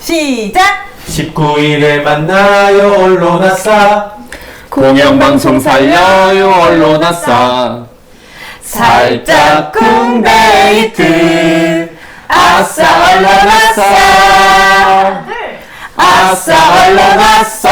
시작! 19일에 만나요 언론아싸 공영방송 살려요 언론아싸 살짝 쿵데이트 아싸 언론아싸 아싸 언론아싸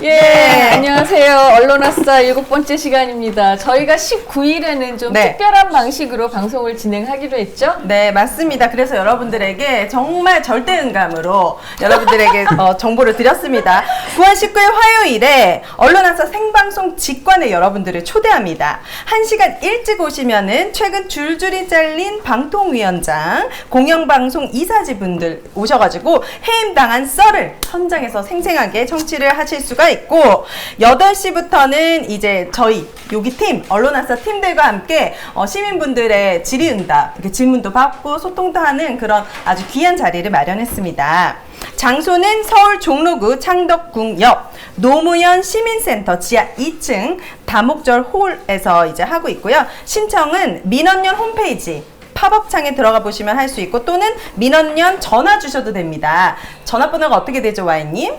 예, 안녕하세요. 언론아싸 7번째 시간입니다. 저희가 19일에는 좀 네. 특별한 방식으로 방송을 진행하기로 했죠? 네, 맞습니다. 그래서 여러분들에게 정말 절대음감으로 여러분들에게 정보를 드렸습니다. 9월 19일 화요일에 언론아싸 생방송 직관에 여러분들을 초대합니다. 1시간 일찍 오시면은 최근 줄줄이 잘린 방통위원장, 공영방송 이사지분들 오셔가지고 해임당한 썰을 현장에서 생생하게 청취를 하실 수가 있고 8시부터는 이제 저희 여기 팀, 언론아싸 팀들과 함께 시민분들의 질의응답, 이렇게 질문도 받고 소통도 하는 그런 아주 귀한 자리를 마련했습니다. 장소는 서울 종로구 창덕궁 옆 노무현 시민센터 지하 2층 다목절 홀에서 이제 하고 있고요. 신청은 민원연 홈페이지 팝업창에 들어가 보시면 할 수 있고 또는 민원연 전화 주셔도 됩니다. 전화번호가 어떻게 되죠, 와인님?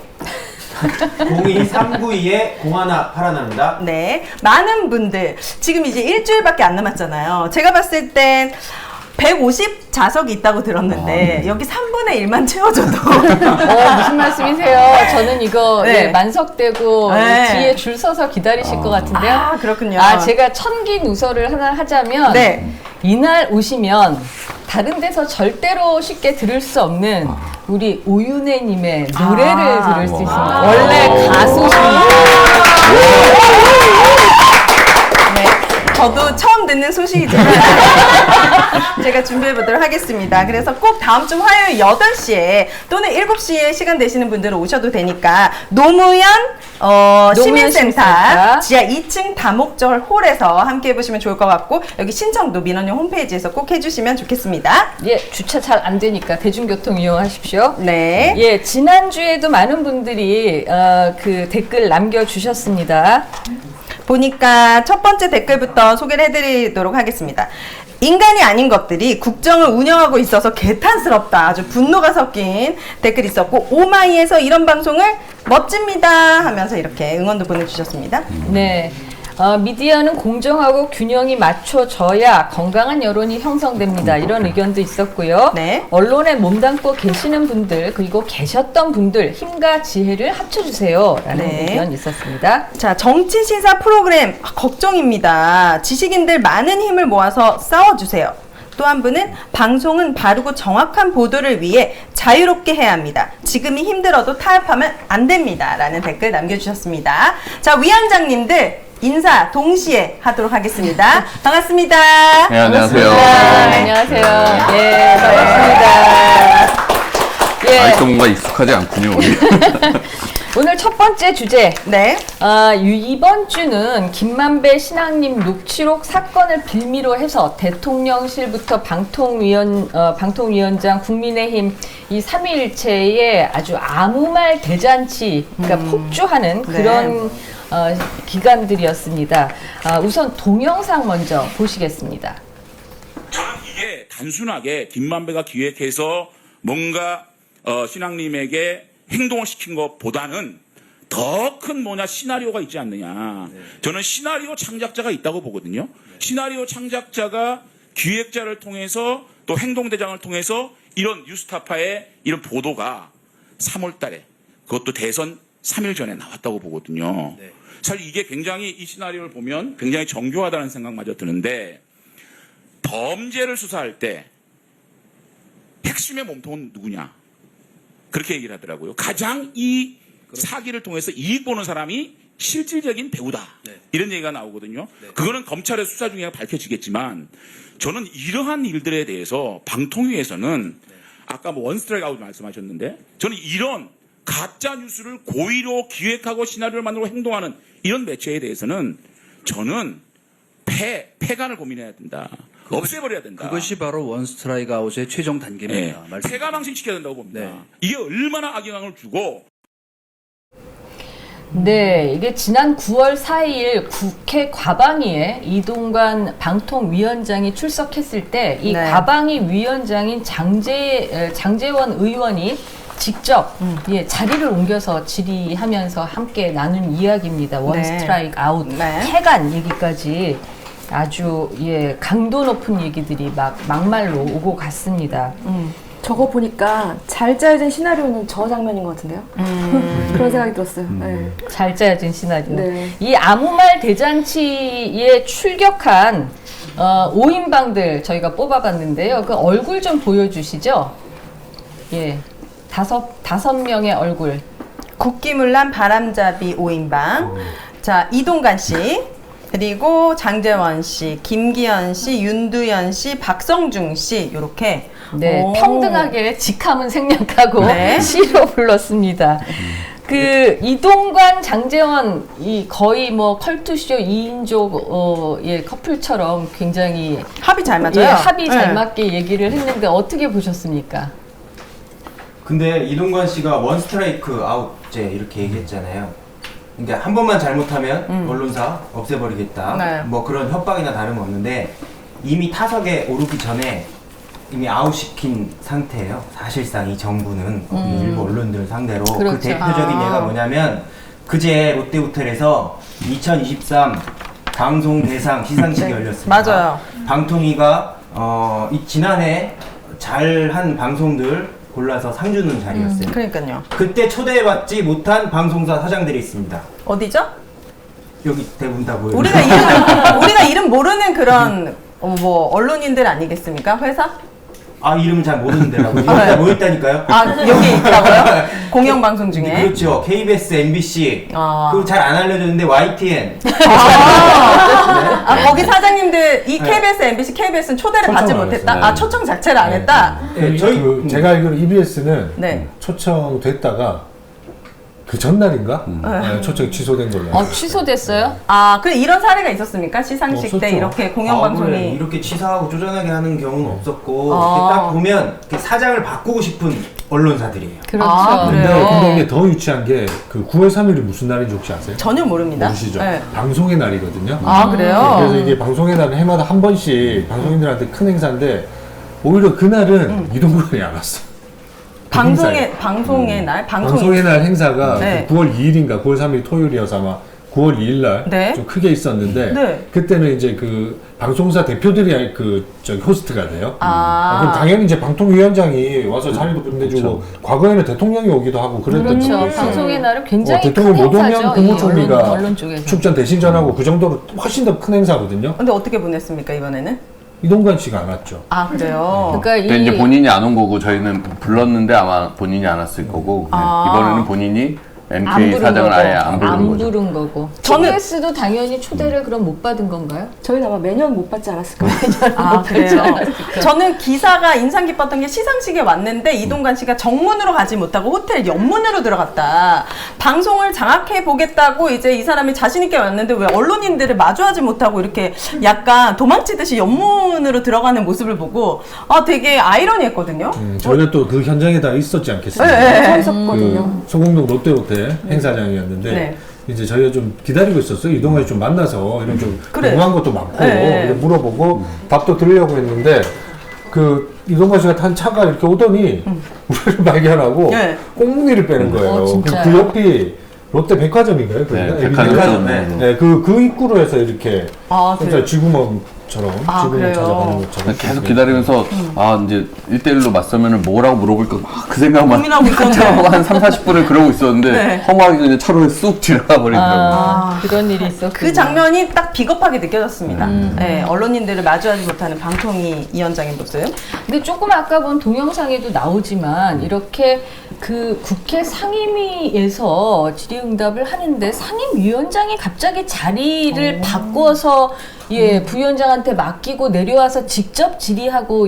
02392-0188입니다. 네, 많은 분들 지금 이제 일주일밖에 안 남았잖아요. 제가 봤을 땐 150좌석이 있다고 들었는데 여기 3분의 1만 채워줘도 무슨 말씀이세요? 저는 이거 네. 예, 만석되고 네. 뒤에 줄 서서 기다리실 것 같은데요. 아, 그렇군요. 제가 천기 누설을 하나 하자면 네. 이날 오시면 다른 데서 절대로 쉽게 들을 수 없는 우리 오윤혜님의 노래를 들을 수 있습니다. 원래 가수십니다. 네, 저도 처음 듣는 소식이지만 제가 준비해 보도록 하겠습니다. 그래서 꼭 다음 주 화요일 8시에 또는 7시에 시간 되시는 분들은 오셔도 되니까 노무현 시민센터 지하 2층 다목절 홀에서 함께 해보시면 좋을 것 같고 여기 신청도 민원연 홈페이지에서 꼭 해주시면 좋겠습니다. 예, 주차 잘 안 되니까 대중교통 이용하십시오. 네. 예, 지난주에도 많은 분들이 그 댓글 남겨주셨습니다. 보니까 첫 번째 댓글부터 소개를 해드리도록 하겠습니다. 인간이 아닌 것들이 국정을 운영하고 있어서 개탄스럽다. 아주 분노가 섞인 댓글이 있었고 오마이에서 이런 방송을 멋집니다 하면서 이렇게 응원도 보내주셨습니다. 네. 미디어는 공정하고 균형이 맞춰져야 건강한 여론이 형성됩니다. 이런 의견도 있었고요. 네. 언론에 몸담고 계시는 분들 그리고 계셨던 분들 힘과 지혜를 합쳐주세요. 라는 네. 의견 있었습니다. 자, 정치 시사 프로그램 걱정입니다. 지식인들 많은 힘을 모아서 싸워주세요. 또 한 분은 방송은 바르고 정확한 보도를 위해 자유롭게 해야 합니다. 지금이 힘들어도 타협하면 안 됩니다. 라는 댓글 남겨주셨습니다. 자, 위원장님들 인사 동시에 하도록 하겠습니다. 반갑습니다. 네, 안녕하세요. 안녕하세요. 예, 반갑습니다. 예, 아직도 뭔가 익숙하지 않군요, 우리. 오늘 첫 번째 주제. 네. 이번 주는 김만배 신앙님 녹취록 사건을 빌미로 해서 대통령실부터 방통위원장, 국민의힘 이 삼위일체의 아주 아무 말 대잔치, 그러니까 폭주하는 그런 기간들이었습니다. 우선 동영상 먼저 보시겠습니다. 저는 이게 단순하게 김만배가 기획해서 뭔가 신앙님에게 행동을 시킨 것보다는 더 큰 시나리오가 있지 않느냐. 저는 시나리오 창작자가 있다고 보거든요. 시나리오 창작자가 기획자를 통해서 또 행동대장을 통해서 이런 뉴스타파의 이런 보도가 3월 달에 그것도 대선 3일 전에 나왔다고 보거든요. 사실 이게 굉장히 이 시나리오를 보면 굉장히 정교하다는 생각마저 드는데 범죄를 수사할 때 핵심의 몸통은 누구냐? 그렇게 얘기를 하더라고요. 가장 이 사기를 통해서 이익 보는 사람이 실질적인 배우다. 이런 얘기가 나오거든요. 그거는 검찰의 수사 중에 밝혀지겠지만 저는 이러한 일들에 대해서 방통위에서는 아까 원스트라이크 아웃 말씀하셨는데 저는 이런 가짜 뉴스를 고의로 기획하고 시나리오를 만들고 행동하는 이런 매체에 대해서는 저는 폐간을 고민해야 된다. 없애버려야 된다. 그것이 바로 원스트라이크 아웃의 최종 단계입니다. 폐가망신시켜야 된다고 봅니다. 네. 이게 얼마나 악영향을 주고 네, 이게 지난 9월 4일 국회 과방위에 이동관 방통위원장이 출석했을 때 이 네. 과방위 위원장인 장제원 의원이 직접 예, 자리를 옮겨서 질의하면서 함께 나눈 이야기입니다. 원 네. 스트라이크 아웃, 네. 태간 얘기까지 아주 예, 강도 높은 얘기들이 막말로 오고 갔습니다. 저거 보니까 잘 짜여진 시나리오는 저 장면인 것 같은데요. 그런 생각이 들었어요. 네. 잘 짜여진 시나리오. 네. 이 아무말 대잔치에 출격한 5인방들 저희가 뽑아봤는데요. 그 얼굴 좀 보여주시죠. 예, 다섯 명의 얼굴. 국기문란 바람잡이 5인방. 자, 이동관 씨. 그리고 장제원 씨, 김기현 씨, 윤두현 씨, 박성중 씨 요렇게 네, 오. 평등하게 직함은 생략하고 네. C로 불렀습니다. 그 이동관, 장제원 이 거의 뭐 컬투쇼 2인조 예, 커플처럼 굉장히 합이 잘 맞아요. 예, 합이 잘 네. 맞게 얘기를 했는데 어떻게 보셨습니까? 근데 이동관 씨가 원 스트라이크 아웃제 이렇게 얘기했잖아요. 그러니까 한 번만 잘못하면 언론사 없애버리겠다. 네. 뭐 그런 협박이나 다름없는데 이미 타석에 오르기 전에 이미 아웃시킨 상태예요. 사실상 이 정부는 거기 일부 언론들을 상대로 그렇죠. 그 대표적인 예가 뭐냐면 그제 롯데호텔에서 2023 방송 대상 시상식이 열렸습니다. 맞아요. 방통위가 이 지난해 잘한 방송들 골라서 상 주는 자리였어요. 그러니까요. 그때 초대받지 못한 방송사 사장들이 있습니다. 어디죠? 여기 대부분 다 보여요. 우리가 이름 모르는 그런 뭐 언론인들 아니겠습니까? 회사? 아 이름은 잘 모르는데라고. 여기 다 모였다니까요. 아, 여기 있다고요? 공영방송 중에. 그렇죠. KBS, MBC. 아. 그거 잘 안 알려졌는데 YTN. 아, 거기 사장님들 이 KBS, MBC, KBS는 초대를 받지 초청을 안 못했다? 했어요. 아, 초청 자체를 안 했다? 네, 저희 제가 알기로 EBS는 네. 초청됐다가 그 전날인가? 네, 초청이 취소된 걸로. 알고 있어요. 취소됐어요? 아, 그래 이런 사례가 있었습니까? 시상식 때 없었죠. 이렇게 아, 그래. 공영방송이. 이렇게 치사하고 쪼잔하게 하는 경우는 없었고 아. 이렇게 딱 보면 이렇게 사장을 바꾸고 싶은 언론사들이에요. 그렇죠. 아, 근데, 그래요? 근데 이게 더 유치한 게 그 9월 3일이 무슨 날인지 혹시 아세요? 전혀 모릅니다. 모르시죠? 네. 방송의 날이거든요. 아, 그래요? 그래서 이게 방송의 날은 해마다 한 번씩 방송인들한테 큰 행사인데 오히려 그날은 이동관이 안 왔어. 방송의 날? 방송의 날 행사가 네. 9월 2일인가 9월 3일 토요일이어서 아마 9월 2일 날 좀 네. 크게 있었는데 네. 그때는 이제 그 방송사 대표들이 그 저기 호스트가 돼요. 그럼 아, 당연히 이제 방통위원장이 와서 자리도 빛내주고 과거에는 대통령이 오기도 하고 그랬던 그렇죠. 적이 있어요. 방송의 날은 굉장히 큰 대통령 못 오면 행사죠. 국무총리가 이 언론 쪽에서. 축전 대신전하고 그 정도로 훨씬 더 큰 행사거든요. 근데 어떻게 보냈습니까, 이번에는? 이동관 씨가 안 왔죠. 아, 그래요? 그러니까 근데 이제 본인이 안 온 거고 저희는 불렀는데 아마 본인이 안 왔을 거고 아. 이번에는 본인이 안 MK 부른 사장을 거고. 아예 안 부른 거죠. 부른 거고. 저는- KBS도 당연히 초대를 그럼 못 받은 건가요? 저희는 아마 매년 못 받지 않았을까요? 아, 그래요? 저는 기사가 인상 깊었던 게 시상식에 왔는데 이동관 씨가 정문으로 가지 못하고 호텔 옆문으로 들어갔다. 방송을 장악해 보겠다고 이제 이 사람이 자신있게 왔는데 왜 언론인들을 마주하지 못하고 이렇게 약간 도망치듯이 옆문으로 들어가는 모습을 보고 아, 되게 아이러니했거든요. 저희가 또 그 현장에 다 있었지 않겠습니까? 네. 서 있었거든요. 그 소공동 롯데호텔 행사장이었는데 네. 이제 저희가 좀 기다리고 있었어요. 이동관이 좀 만나서 이런 좀 그래. 궁금한 것도 많고 네. 이렇게 물어보고 답도 들으려고 했는데 그 이동관 씨가 탄 차가 이렇게 오더니 우리를 발견하고 네. 꽁무니를 빼는 거예요. 진짜요? 그 옆이 롯데 백화점인가요? 거기가? 네, 백화점. 네, 그 입구로 해서 이렇게 아, 진짜 그래요? 쥐구멍처럼 아, 쥐구멍 그래요? 찾아가는 것처럼 계속 기다리면서 아 이제 1대1로 맞서면 뭐라고 물어볼까 막 그 생각만 고민하고 있었는데. 한 3, 40분을 그러고 있었는데 네. 허무하게 그냥 차로에 쑥 지나가 버리더라고요. 그런 일이 있었군요. 그 장면이 딱 비겁하게 느껴졌습니다. 네, 언론인들을 마주하지 못하는 방통위 위원장의 모습. 근데 조금 아까 본 동영상에도 나오지만 이렇게 그 국회 상임위에서 질의응답을 하는데 상임위원장이 갑자기 자리를 바꿔서 예 부위원장한테 맡기고 내려와서 직접 질의하고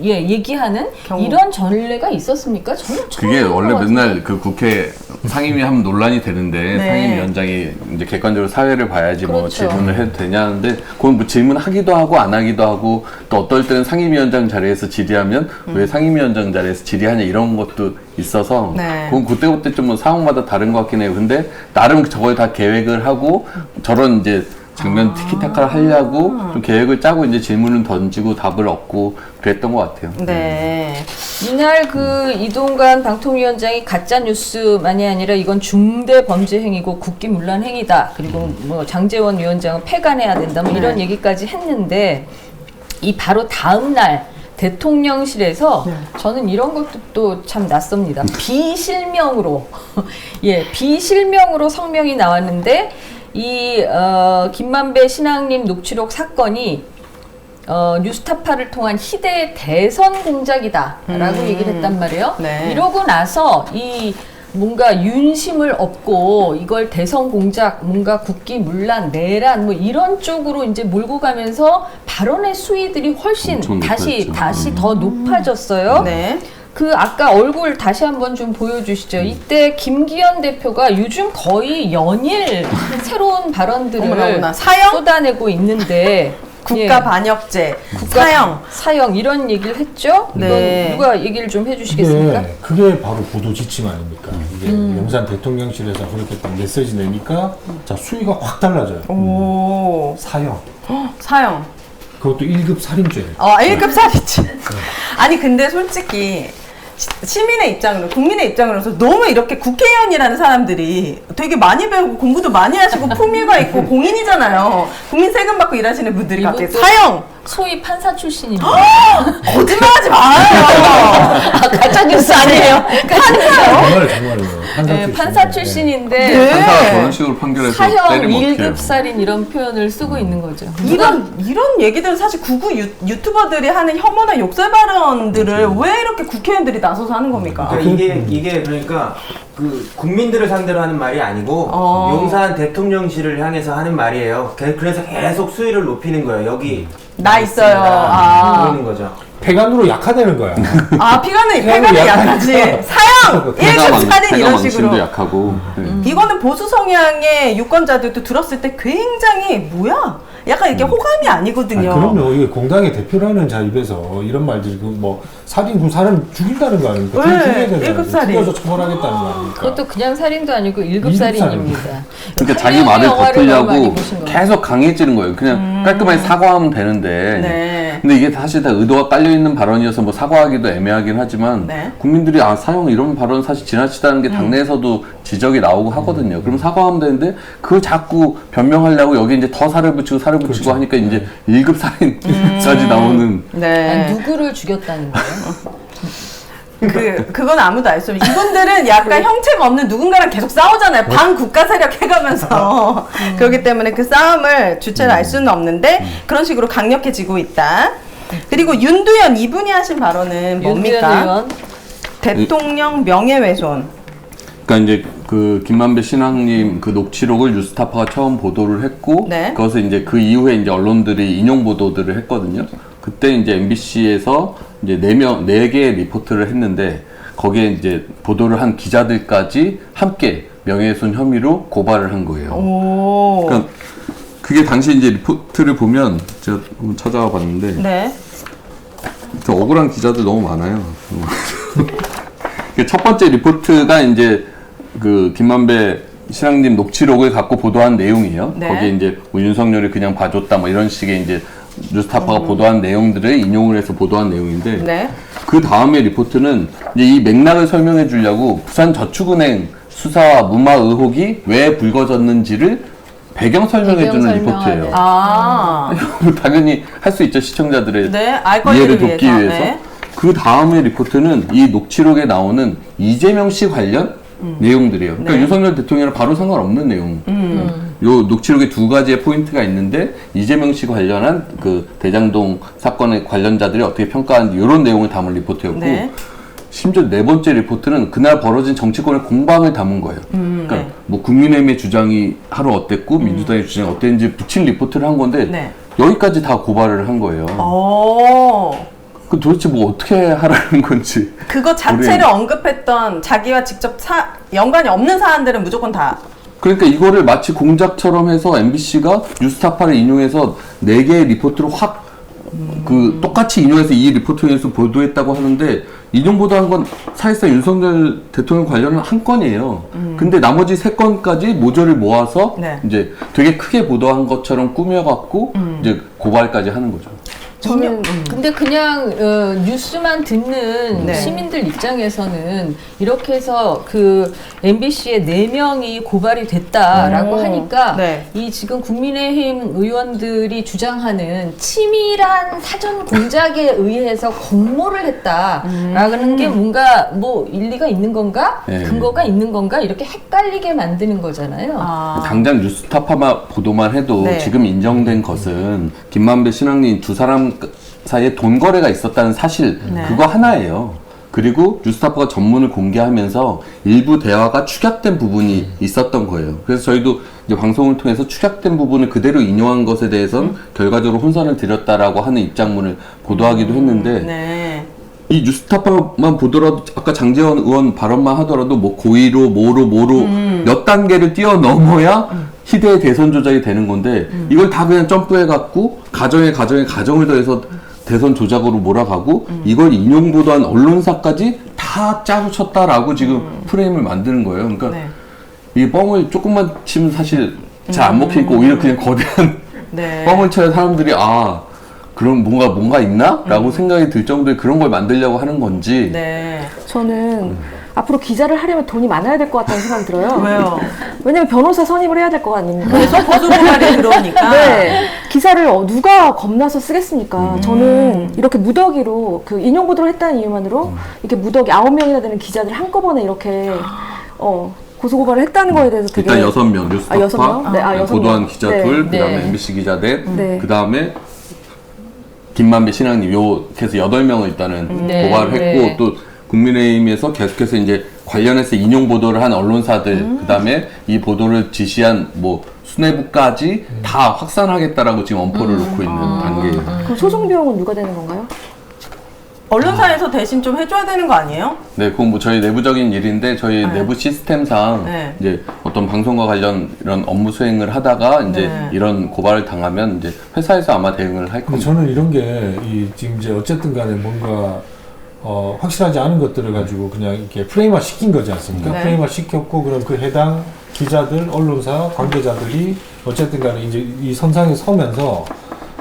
예 얘기하는 경우. 이런 전례가 있었습니까? 저는 처음 그게 본것 원래 같은데. 맨날 그 국회 상임위 하면 논란이 되는데 네. 상임위원장이 이제 객관적으로 사회를 봐야지 뭐 그렇죠. 질문을 해도 되냐는데 그건 뭐 질문하기도 하고 안 하기도 하고 또 어떨 때는 상임위원장 자리에서 질의하면 왜 상임위원장 자리에서 질의하냐 이런 것도 있어서 네. 그건 그때그때 좀 뭐 상황마다 다른 것 같긴 해요. 근데 나름 저걸 다 계획을 하고 저런 이제 장면 티키타카를 하려고 좀 계획을 짜고 이제 질문을 던지고 답을 얻고 그랬던 것 같아요. 네. 이날 그 이동관 방통위원장이 가짜 뉴스만이 아니라 이건 중대 범죄 행위고 국기문란 행위다. 그리고 뭐 장제원 위원장은 폐간해야 된다. 뭐 이런 얘기까지 했는데 이 바로 다음 날 대통령실에서 저는 이런 것도 또 참 낯섭니다. 비실명으로 비실명으로 성명이 나왔는데 이 김만배 신앙님 녹취록 사건이 뉴스타파를 통한 희대의 대선 공작이다라고 얘기를 했단 말이에요. 네. 이러고 나서 이 뭔가 윤심을 얻고 이걸 대선 공작, 뭔가 국기문란, 내란 뭐 이런 쪽으로 이제 몰고 가면서 발언의 수위들이 훨씬 엄청 다시 높아졌죠. 더 높아졌어요. 네. 그 아까 얼굴 다시 한번 좀 보여주시죠. 이때 김기현 대표가 요즘 거의 연일 새로운 발언들을 어머나, 사형? 쏟아내고 있는데 국가 예, 반역죄, 국가 사형. 사형 이런 얘기를 했죠. 네. 이건 누가 얘기를 좀 해주시겠습니까? 그게 바로 보도 지침 아닙니까? 이게 용산 대통령실에서 그렇게 딱 메시지 내니까 자 수위가 확 달라져요. 오. 사형. 사형. 그것도 1급 살인죄. 1급 살이지. 아니, 근데 솔직히 시민의 입장으로, 국민의 입장으로서 너무 이렇게 국회의원이라는 사람들이 되게 많이 배우고 공부도 많이 하시고 품위가 있고 공인이잖아요. 국민 세금 받고 일하시는 분들이 갑자기 이분도 사형! 소위 판사 출신입니다. 거짓말하지 말아요. 가짜 뉴스 아니에요? 정말요. 네, 판사 출신인데 네. 판사가 그런 식으로 판결해서 사형 때리면 어떡해요. 1급 살인 이런 표현을 쓰고 있는 거죠. 이런 얘기들은 사실 구구 유튜버들이 하는 혐오나 욕설 발언들을 왜 이렇게 국회의원들이 나서서 하는 겁니까? 그러니까 이게 그러니까 그 국민들을 상대로 하는 말이 아니고 용산 대통령실을 향해서 하는 말이에요. 그래서 계속 수위를 높이는 거예요. 여기 나 있어요. 보이는 거죠. 폐간으로 약화되는 거야. 피가는 약하지. 사형! 1급 살인 이런 망신도 식으로. 약하고. 네. 이거는 보수 성향의 유권자들도 들었을 때 굉장히 뭐야? 약간 이렇게 호감이 아니거든요. 그럼요. 이게 공당의 대표라는 자 입에서 이런 말들이 뭐 살인 그 사람 죽인다는 거 아닙니까? 네, 죽여야 되는 일급 살인. 죽여서 처벌하겠다는 거 아닙니까? 그것도 그냥 살인도 아니고 1급 일급 살인입니다. 그러니까 자기 할리우드 말을 영화를 너무 많이 덮으려고 보신 거예요. 계속 강해지는 거예요. 그냥 깔끔하게 사과하면 되는데. 네. 근데 이게 사실 다 의도가 깔려있는 발언이어서 뭐 사과하기도 애매하긴 하지만 네. 국민들이 사형 이런 발언 사실 지나치다는 게 당내에서도 지적이 나오고 하거든요. 그럼 사과하면 되는데 그걸 자꾸 변명하려고 여기 이제 더 살을 붙이고 하니까 이제 1급 살인까지 나오는. 네. 아니, 누구를 죽였다는 거예요? 그건 아무도 알 수 없어요. 이분들은 약간 형체가 없는 누군가랑 계속 싸우잖아요. 반국가 세력 해가면서. 그렇기 때문에 그 싸움을 주체를 알 수는 없는데 그런 식으로 강력해지고 있다. 그리고 윤두현 이분이 하신 발언은 윤두현 뭡니까? 의원 대통령 명예훼손. 그러니까 이제 그 김만배 신앙님 그 녹취록을 뉴스타파가 처음 보도를 했고 네. 그것을 이제 그 이후에 이제 언론들이 인용 보도들을 했거든요. 그때 이제 MBC에서 이제 4개의 리포트를 했는데 거기에 이제 보도를 한 기자들까지 함께 명예훼손 혐의로 고발을 한 거예요. 오. 그러니까 그게 당시 이제 리포트를 보면 제가 한번 찾아와 봤는데 네. 저 억울한 기자들 너무 많아요. 첫 번째 리포트가 이제 그 김만배 신앙님 녹취록을 갖고 보도한 내용이에요. 네. 거기에 이제 뭐 윤석열이 그냥 봐줬다 뭐 이런 식의 이제 뉴스타파가 보도한 내용들을 인용을 해서 보도한 내용인데 네. 그 다음에 리포트는 이제 이 맥락을 설명해 주려고 부산저축은행 수사와 무마 의혹이 왜 불거졌는지를 배경 설명해 주는 리포트예요. 당연히 할 수 있죠, 시청자들의 네, 알 권리를 이해를 돕기 위해서. 위해서. 네. 그 다음에 리포트는 이 녹취록에 나오는 이재명 씨 관련 내용들이에요. 그러니까 네. 윤석열 대통령이랑 바로 상관없는 내용. 요 녹취록에 2가지의 포인트가 있는데 이재명 씨 관련한 그 대장동 사건의 관련자들이 어떻게 평가하는지 이런 내용을 담은 리포트였고 네. 심지어 4번째 리포트는 그날 벌어진 정치권의 공방을 담은 거예요. 그러니까 네. 뭐 국민의힘의 주장이 하루 어땠고 민주당의 주장이 어땠는지 붙인 리포트를 한 건데 네. 여기까지 다 고발을 한 거예요. 오. 그 도대체 뭐 어떻게 하라는 건지. 그거 자체를 언급했던 자기와 직접 연관이 없는 사안들은 무조건 다. 그러니까 이거를 마치 공작처럼 해서 MBC가 뉴스타파를 인용해서 4개의 리포트를 확 똑같이 인용해서 이 리포트에서 보도했다고 하는데 인용 보도한 건 사실상 윤석열 대통령 관련은 한 건이에요. 근데 나머지 3건까지 모조리 모아서 네. 이제 되게 크게 보도한 것처럼 꾸며갖고 이제 고발까지 하는 거죠. 저는 근데 그냥 뉴스만 듣는 네. 시민들 입장에서는 이렇게 해서 그 MBC의 4명이 고발이 됐다라고 하니까 네. 이 지금 국민의힘 의원들이 주장하는 치밀한 사전 공작에 의해서 공모를 했다라는 게 뭔가 뭐 일리가 있는 건가? 네. 근거가 있는 건가? 이렇게 헷갈리게 만드는 거잖아요. 당장 뉴스타파 보도만 해도 네. 지금 인정된 것은 김만배, 신학님 두 사람 사이에 돈 거래가 있었다는 사실 네. 그거 하나예요. 그리고 뉴스타파가 전문을 공개하면서 일부 대화가 축약된 부분이 있었던 거예요. 그래서 저희도 이제 방송을 통해서 축약된 부분을 그대로 인용한 것에 대해서는 결과적으로 혼선을 드렸다라고 하는 입장문을 보도하기도 했는데 네. 이 뉴스타파만 보더라도 아까 장제원 의원 발언만 하더라도 뭐 고의로 뭐로 몇 단계를 뛰어넘어야 희대의 대선 조작이 되는 건데 이걸 다 그냥 점프해갖고 가정을 더해서 대선 조작으로 몰아가고 이걸 인용 보도한 언론사까지 다 짜고 쳤다라고 지금 프레임을 만드는 거예요. 그러니까 네. 이 뻥을 조금만 치면 사실 잘 안 먹히니까 오히려 그냥 거대한 네. 뻥을 쳐야 사람들이 그럼 뭔가 있나? 라고 생각이 들 정도의 그런 걸 만들려고 하는 건지. 네. 저는 앞으로 기자를 하려면 돈이 많아야 될 것 같다는 생각이 들어요. 왜요? 왜냐면 변호사 선임을 해야 될 거 아닙니까? 그래서 보도고발이 들어오니까. 네. 기사를 누가 겁나서 쓰겠습니까? 저는 이렇게 무더기로 그 인용 보도를 했다는 이유만으로 이렇게 무더기 9명이나 되는 기자들 한꺼번에 이렇게 고소고발을 했다는 거에 대해서 되게 일단 6명 뉴스타파, 여섯 명? 네, 여섯 보도한 명. 기자 네. 둘, 그다음에 네. MBC 기자 넷, 네. 그다음에 김만배 신학님 요렇게 해서 8명을 일단은 네. 고발을 했고 네. 또 국민의힘에서 계속해서 이제 관련해서 인용 보도를 한 언론사들 그다음에 이 보도를 지시한 뭐 수뇌부까지 다 확산하겠다라고 지금 엄포를 놓고 있는 단계예요. 그럼 소송 비용은 누가 되는 건가요? 언론사에서 대신 좀 해줘야 되는 거 아니에요? 네, 그건 뭐 저희 내부적인 일인데 저희 네. 내부 시스템상 네. 이제 어떤 방송과 관련 이런 업무 수행을 하다가 이제 네. 이런 고발을 당하면 이제 회사에서 아마 대응을 할 근데 겁니다. 저는 이런 게 지금 이제 어쨌든 간에 뭔가 확실하지 않은 것들을 가지고 그냥 이렇게 프레임화 시킨 거지 않습니까? 네. 프레임화 시켰고 그럼 그 해당 기자들, 언론사, 관계자들이 어쨌든 간에 이제 이 선상에 서면서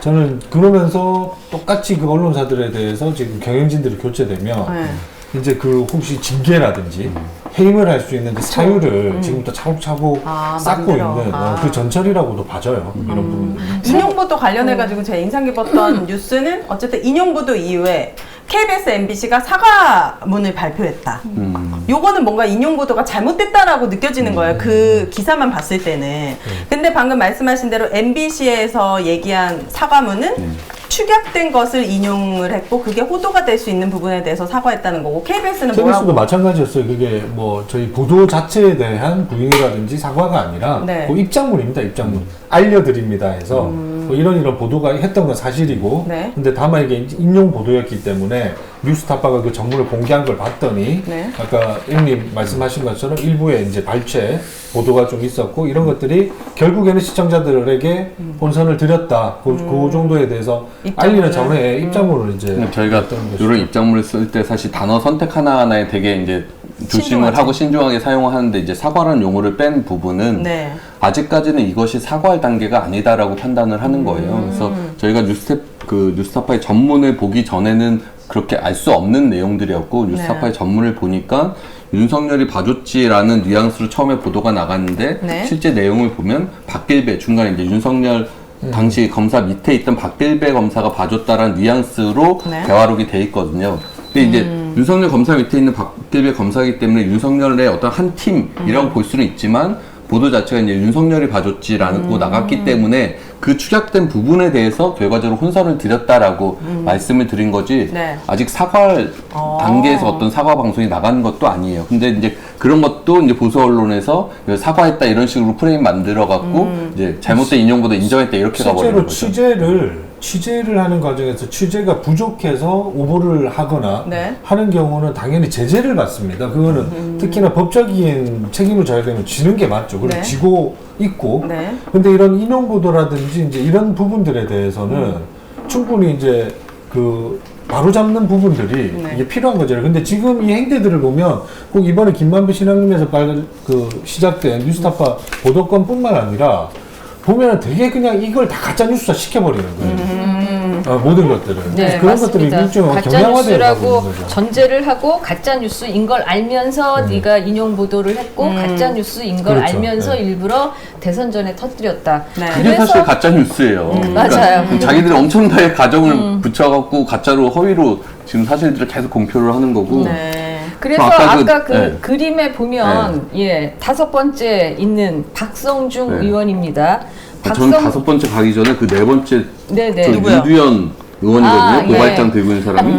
저는 그러면서 똑같이 그 언론사들에 대해서 지금 경영진들이 교체되면 네. 이제 그 혹시 징계라든지 해임을 할 수 있는 그 사유를 지금부터 차곡차곡 쌓고 만들어. 있는 그 전철이라고도 봐져요. 이런 부분들. 인용보도 관련해가지고 제가 인상 깊었던 뉴스는 어쨌든 인용보도 이후에 KBS, MBC가 사과문을 발표했다. 요거는 뭔가 인용보도가 잘못됐다라고 느껴지는 거예요. 그 기사만 봤을 때는. 근데 방금 말씀하신 대로 MBC에서 얘기한 사과문은 축약된 것을 인용을 했고 그게 호도가 될 수 있는 부분에 대해서 사과했다는 거고 KBS는 KBS도 뭐라고? 마찬가지였어요. 그게 뭐 저희 보도 자체에 대한 부인이라든지 사과가 아니라 네. 그 입장문입니다. 입장문. 알려드립니다 해서 뭐 이런 보도가 했던 건 사실이고 네. 근데 다만 이게 인용 보도였기 때문에 뉴스타파가 그 정보를 공개한 걸 봤더니 네. 아까 형님 말씀하신 것처럼 일부에 이제 발췌 보도가 좀 있었고 이런 것들이 결국에는 시청자들에게 본선을 드렸다. 그 정도에 대해서 입장문을. 알리는 차원의 입장문을 이제 근데 저희가 냈던 것이죠. 이런 입장문을 쓸 때 사실 단어 선택 하나하나에 되게 이제 조심을 신중하죠. 하고 신중하게 사용하는데 이제 사과라는 용어를 뺀 부분은 네. 아직까지는 이것이 사과할 단계가 아니다라고 판단을 하는 거예요. 그래서 저희가 뉴스타파의 전문을 보기 전에는 그렇게 알 수 없는 내용들이었고 뉴스타파의 전문을 보니까 윤석열이 봐줬지라는 뉘앙스로 처음에 보도가 나갔는데 네. 실제 내용을 보면 박길배 중간에 이제 윤석열 당시 검사 밑에 있던 박길배 검사가 봐줬다라는 뉘앙스로 네. 대화록이 돼 있거든요. 근데 이제 윤석열 검사 밑에 있는 박길배 검사이기 때문에 윤석열의 어떤 한 팀이라고 볼 수는 있지만 보도 자체가 이제 윤석열이 봐줬지라고 나갔기 때문에 그 축약된 부분에 대해서 결과적으로 혼선을 드렸다라고 말씀을 드린 거지 네. 아직 사과할 단계에서 어떤 사과 방송이 나가는 것도 아니에요. 근데 이제 그런 것도 이제 보수 언론에서 사과했다 이런 식으로 프레임 만들어 갖고 이제 잘못된 인용보다 인정했다 이렇게 가버리는 실제로 거죠. 취재를 취재를 하는 과정에서 취재가 부족해서 오보를 하거나 네. 하는 경우는 당연히 제재를 받습니다. 그거는 특히나 법적인 책임을 져야 되면 지는 게 맞죠. 그리고 네. 지고 있고. 네. 근데 이런 인용 보도라든지 이제 이런 부분들에 대해서는 충분히 이제 그 바로 잡는 부분들이 네. 이게 필요한 거잖아요. 근데 지금 이 행태들을 보면 꼭 이번에 김만배 신앙님에서 시작된 뉴스타파 보도건뿐만 아니라 보면은 되게 그냥 이걸 다 가짜 뉴스화 시켜버리는 거예요. 모든 것들을. 네, 그런 맞습니다. 것들이 일종의 가짜 경향화되어 뉴스라고 있는 거죠. 전제를 하고 가짜 뉴스인 걸 알면서 네가 인용 보도를 했고 가짜 뉴스인 걸 그렇죠. 알면서 네. 일부러 대선 전에 터뜨렸다. 네. 그게 사실 가짜 뉴스예요. 맞아요. 자기들이 엄청나게 가정을 붙여갖고 가짜로 허위로 지금 사실들을 계속 공표를 하는 거고. 네. 그래서 아까 아까 그- 그 네. 그림에 보면 예 5번째 있는 박성중 네. 의원입니다. 저는 5번째 가기 전에 그 4번째 네네. 저 누구요? 유두현 의원이거든요. 아, 고발장 예. 들고 있는 사람이.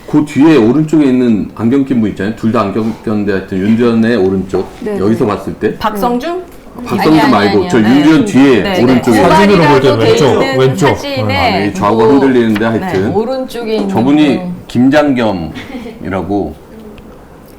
그 뒤에 오른쪽에 있는 안경 낀 분 있잖아요. 둘 다 안경 꼈는데 하여튼 윤두현의 오른쪽. 네, 여기서 봤을 때. 박성준? 박성준 아니, 말고 아니요. 저 네. 윤두현 뒤에 네, 네. 오른쪽에. 사진으로 볼 때는 고발이라고 돼 왼쪽, 있는 왼쪽. 사진에 이 좌우가 그 흔들리는데 하여튼. 오른쪽에 있는 저분이 분. 김장겸이라고.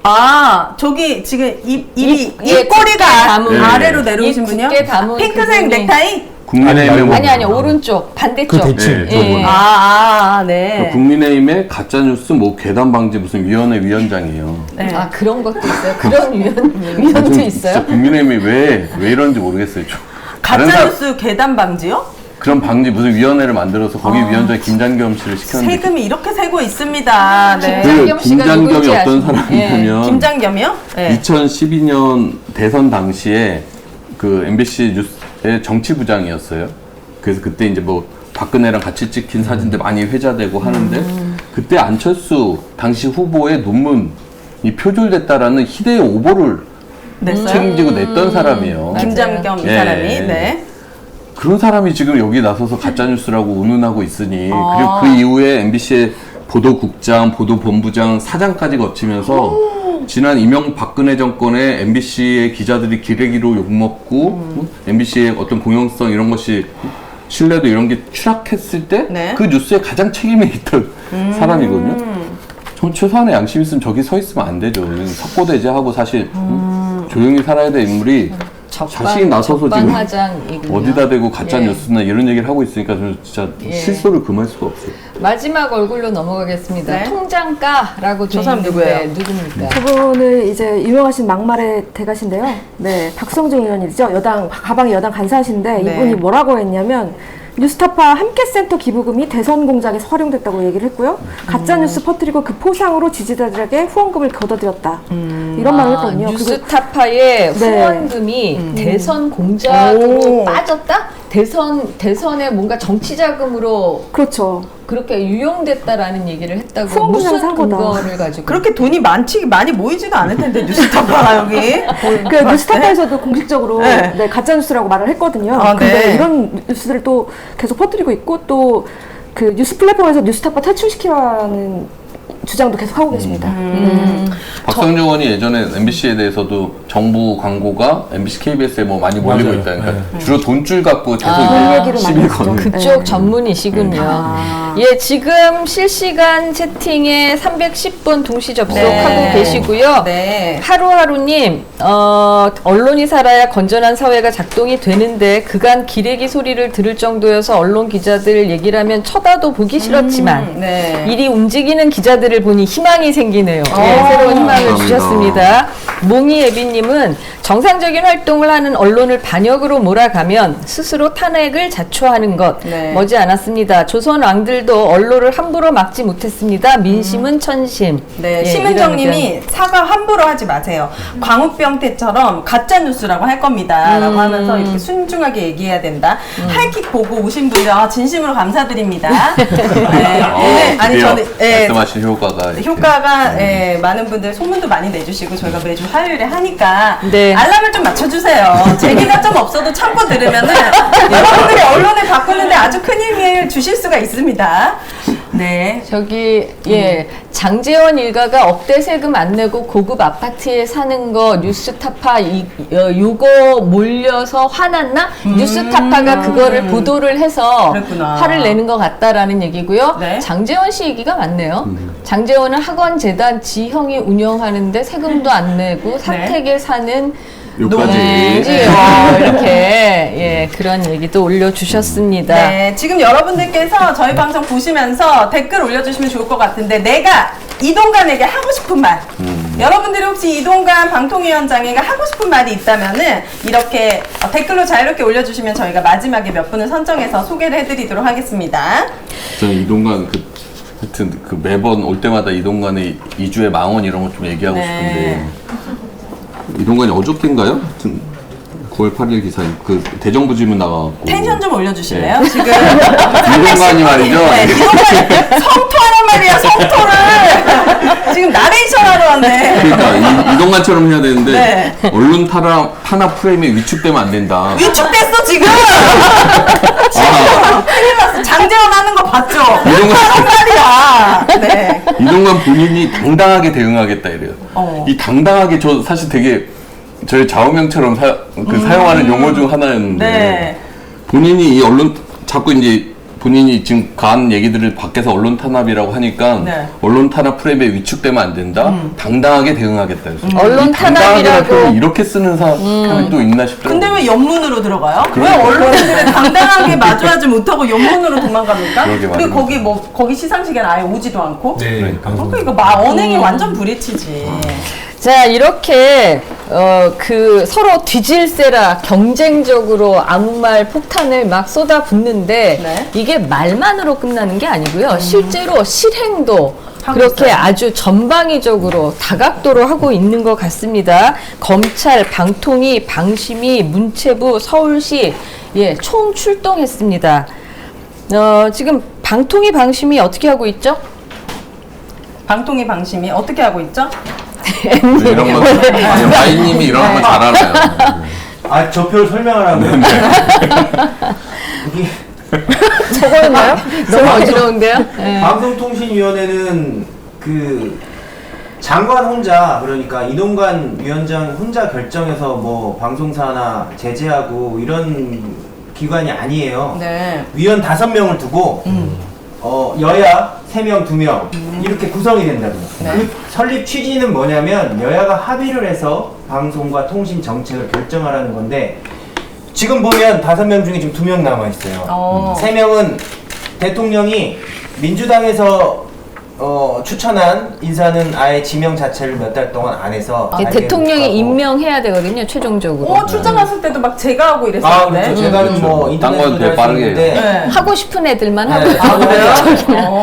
아, 저기 지금 입 예, 꼬리가 굳게 담은 아래로 입 내려오신 분이요? 굳게 담은 핑크색 그분이- 넥타이? 국민의힘의 아니 오른쪽 반대쪽. 그 대칭. 네, 저분. 예. 네. 국민의힘의 가짜뉴스 뭐 괴담 방지 무슨 위원회 위원장이에요. 네. 아 그런 것도 있어요. 그런 위원도 좀 있어요. 진짜 국민의힘이 왜 이런지 모르겠어요. 다른 가짜뉴스 괴담 방지요? 그런 방지 무슨 위원회를 만들어서 거기 위원장 김장겸 씨를 시켰는데 세금이 이렇게 새고 있습니다. 네. 김장겸 씨가 김장겸이 누군지 어떤 아시죠? 사람이냐면 김장겸이요? 네. 2012년 대선 당시에 그 MBC 뉴스의 정치부장이었어요. 그래서 그때 이제 뭐 박근혜랑 같이 찍힌 사진들 많이 회자되고 하는데 그때 안철수 당시 후보의 논문이 표절됐다라는 희대의 오보를 냈어요? 책임지고 냈던 사람이에요. 김장겸 이 예. 사람이. 네. 그런 사람이 지금 여기 나서서 가짜뉴스라고 운운하고 있으니 아. 그리고 그 이후에 MBC의 보도국장, 보도본부장, 사장까지 거치면서 지난 이명박근혜 정권에 MBC의 기자들이 기레기로 욕먹고 MBC의 어떤 공영성 이런 것이 신뢰도 이런 게 추락했을 때 그 네. 뉴스에 가장 책임이 있던 사람이거든요. 전 최소한의 양심 있으면 저기 서 있으면 안 되죠. 석고대죄하고 사실 조용히 살아야 될 인물이 자신이 나서서 지금 적반하장이군요. 어디다 대고 가짜 예. 뉴스나 이런 얘기를 하고 있으니까 저는 진짜 예. 실소를 금할 수가 없어요. 마지막 얼굴로 넘어가겠습니다. 네. 통장가라고 저 사람 누구예요? 누굽니까? 그분은 이제 유명하신 막말의 대가신데요. 네, 박성중 의원이죠. 가방이 여당 간사신데 네. 이분이 뭐라고 했냐면 뉴스타파 함께센터 기부금이 대선 공작에서 활용됐다고 얘기를 했고요. 가짜 뉴스 퍼뜨리고 그 포상으로 지지자들에게 후원금을 거둬들였다. 이런 말을 했거든요. 뉴스타파의 네. 후원금이 대선 공작으로 오. 빠졌다? 대선에 뭔가 정치 자금으로 그렇죠. 그렇게 유용됐다라는 얘기를 했다고 후원금이랑 무슨 산 거다. 근거를 가지고 그렇게 돈이 많이 모이지도 않을 텐데 뉴스타파가 여기. 그 뉴스타파에서도 공식적으로 네. 네, 가짜 뉴스라고 말을 했거든요. 아, 근데 네. 이런 뉴스들을 또 계속 퍼뜨리고 있고 또 그 뉴스 플랫폼에서 뉴스타파 탈출시키라는 주장도 계속 하고 계십니다. 박성중 의원이 예전에 MBC에 대해서도 정부 광고가 MBC, KBS에 뭐 많이 몰리고 맞아요. 있다니까 네. 주로 돈줄 갖고 계속 그 얘기를 시비 많이 거는. 했죠. 그쪽 네. 전문이시군요. 예, 지금 실시간 채팅에 310분 동시 접속하고 네. 계시고요. 네. 하루하루님, 언론이 살아야 건전한 사회가 작동이 되는데 그간 기레기 소리를 들을 정도여서 언론 기자들 얘기를 하면 쳐다도 보기 싫었지만 네. 일이 움직이는 기자들을 보니 희망이 생기네요. 예, 아, 새로운 희망을 감사합니다. 주셨습니다. 몽이애비님은 정상적인 활동을 하는 언론을 반역으로 몰아가면 스스로 탄핵을 자초하는 것 네. 머지않았습니다. 조선 왕들도 언론을 함부로 막지 못했습니다. 민심은 천심. 네, 예, 심은정님이 사과 함부로 하지 마세요. 광우병 때처럼 가짜 뉴스라고 할 겁니다라고 하면서 이렇게 순중하게 얘기해야 된다. 하이킥 보고 오신 분들 진심으로 감사드립니다. 네, 오늘 아니 드디어 저는 말씀하신 효과가 예, 많은 분들 소문도 많이 내주시고 저희가 매주 화요일에 하니까 네. 알람을 좀 맞춰주세요. 재미가 좀 없어도 참고 들으면은 여러분들이 언론을 바꾸는데 아주 큰 힘을 주실 수가 있습니다. 네. 저기 장제원 일가가 억대 세금 안 내고 고급 아파트에 사는 거 뉴스타파 요거 몰려서 화났나? 뉴스타파가 그거를 보도를 해서 그랬구나. 화를 내는 것 같다라는 얘기고요. 네. 장제원 씨 얘기가 맞네요. 장제원은 학원재단 지형이 운영하는데 세금도 안 내고 사택에 사는 여기까지. 이렇게 그런 얘기도 올려주셨습니다. 네, 지금 여러분들께서 저희 방송 보시면서 댓글 올려주시면 좋을 것 같은데 내가 이동관에게 하고 싶은 말 여러분들이 혹시 이동관 방통위원장에게 하고 싶은 말이 있다면은 이렇게 댓글로 자유롭게 올려주시면 저희가 마지막에 몇 분을 선정해서 소개를 해드리도록 하겠습니다. 저는 이동관 하여튼 매번 올 때마다 이동관의 2주의 망언 이런 거 좀 얘기하고 네. 싶은데 이동관이 어저께인가요? 9월 8일 기사님 대정부질문 나가고 텐션 좀 올려주실래요? 네. 지금 이동관이 말이죠. 네, 이동관 성토하란 말이야, 성토를. 지금 나레이션 하러 왔네. 그러니까 이동관처럼 해야 되는데 네. 언론 탄압 프레임에 위축되면 안 된다. 위축됐어 지금. 큰일 났어. 장재원 하는 거 봤죠? 하란 말이야. 네. 이동관 본인이 당당하게 대응하겠다 이래요. 이 당당하게 저 사실 되게 저희 좌우명처럼 사용하는 용어 중 하나였는데 네. 본인이 이 언론 자꾸 이제 본인이 지금 간 얘기들을 밖에서 언론 탄압이라고 하니까 네. 언론 탄압 프레임에 위축되면 안 된다. 당당하게 대응하겠다. 그래서 언론 이 당당하게라는 탄압이라고 표현을 이렇게 쓰는 사람이 또 있나 싶더라고요. 근데 왜 연문으로 들어가요? 왜 그러니까. 언론인들은 당당하게 마주하지 못하고 연문으로 도망갑니까? 그러게 그리고 말이에요. 거기 시상식에는 아예 오지도 않고? 네, 방송. 그러니까 언행이 완전 불이치지. 자, 이렇게 서로 뒤질세라 경쟁적으로 아무 말 폭탄을 막 쏟아붓는데 네. 이게 말만으로 끝나는 게 아니고요. 실제로 실행도 하고 그렇게 있어요. 아주 전방위적으로 다각도로 하고 있는 것 같습니다. 검찰, 방통위, 방심위, 문체부, 서울시 총 출동했습니다. 지금 방통위, 방심위 어떻게 하고 있죠? 방통위 방심이 어떻게 하고 있죠? 네, 이런 거 아니 마이님이 이런 거 잘 알아요. 저표를 설명하라고요? 여기 저거였나요? 너무 어지러운데요? 네. 방송통신위원회는 장관 혼자, 그러니까 이동관 위원장 혼자 결정해서 뭐 방송사나 제재하고 이런 기관이 아니에요. 네. 위원 5명을 두고 여야 3명, 2명 이렇게 구성이 된다고요. 네. 그 설립 취지는 뭐냐면 여야가 합의를 해서 방송과 통신 정책을 결정하라는 건데 지금 보면 5명 중에 지금 2명 남아 있어요. 3명은 대통령이 민주당에서 추천한 인사는 아예 지명 자체를 몇 달 동안 안 해서 이게 아예 대통령이 못 가고. 임명해야 되거든요, 최종적으로. 출장 갔을 때도 막 제가 하고 아, 이랬었는데. 그렇죠. 제가는 뭐 딴 인터넷으로 건 되게 할수 빠르게 있는데 네. 하고 싶은 애들만 하고 네, 있죠.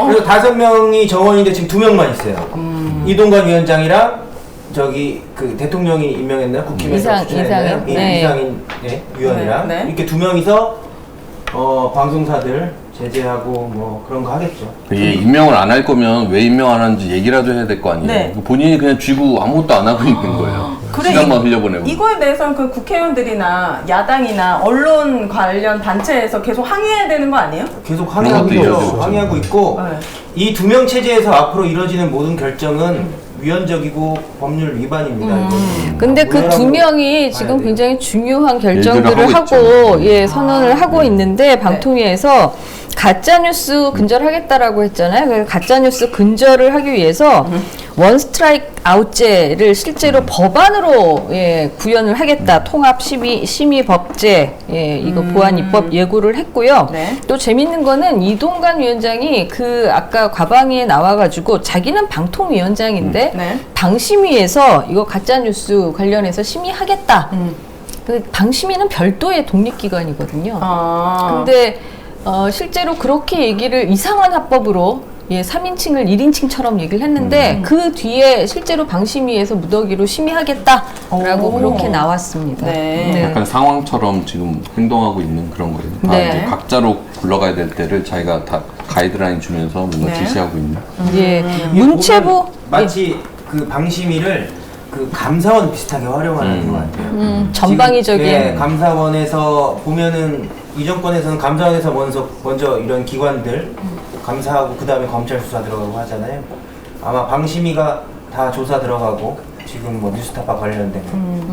그리고 5명이 정원인데 지금 2명만 있어요. 이동관 위원장이랑 대통령이 임명했나요? 국힘에서 추천했나요? 이상인 위원이랑 네, 네. 이렇게 2명이서 방송사들 제재하고 뭐 그런 거 하겠죠. 이게 임명을 안 할 거면 왜 임명 안 하는지 얘기라도 해야 될 거 아니에요. 네. 본인이 그냥 쥐고 아무것도 안 하고 있는 거예요. 시간만 흘려보내고. 이거에 대해서는 그 국회의원들이나 야당이나 언론 관련 단체에서 계속 항의해야 되는 거 아니에요? 계속 항의하고 그런 것도 있죠. 있죠. 항의하고 있고 네. 이 2명 체제에서 앞으로 이루어지는 모든 결정은 위헌적이고 법률 위반입니다. 이거는. 근데 그 두 명이 봐야 지금 돼요. 굉장히 중요한 얘기를 결정들을 하고 하고 있죠. 선언을 하고 있는데 방통위에서 가짜뉴스 근절하겠다라고 했잖아요. 그래서 가짜뉴스 근절을 하기 위해서 원 스트라이크 아웃제를 실제로 법안으로 구현을 하겠다. 통합 심의 법제 이거 보안 입법 예고를 했고요. 네. 또 재밌는 거는 이동관 위원장이 아까 과방위에 나와가지고 자기는 방통위원장인데 네. 방심위에서 이거 가짜뉴스 관련해서 심의하겠다. 그 방심위는 별도의 독립기관이거든요. 근데 실제로 그렇게 얘기를 이상한 합법으로 3인칭을 1인칭처럼 얘기를 했는데 그 뒤에 실제로 방심위에서 무더기로 심의하겠다라고 그렇게 나왔습니다. 네. 약간 상황처럼 지금 행동하고 있는 그런 거예요. 다 네. 이제 각자로 굴러가야 될 때를 자기가 다 가이드라인 주면서 뭔가 네. 지시하고 있는. 예. 이게 문체부 보면 마치 그 방심위를 그 감사원 비슷하게 활용하는 것 같아요. 전방위적인 지금, 감사원에서 보면은 이 정권에서는 감사원에서 먼저 이런 기관들 감사하고 그 다음에 검찰 수사 들어가고 하잖아요. 아마 방심위가 다 조사 들어가고 지금 뭐 뉴스타파 관련된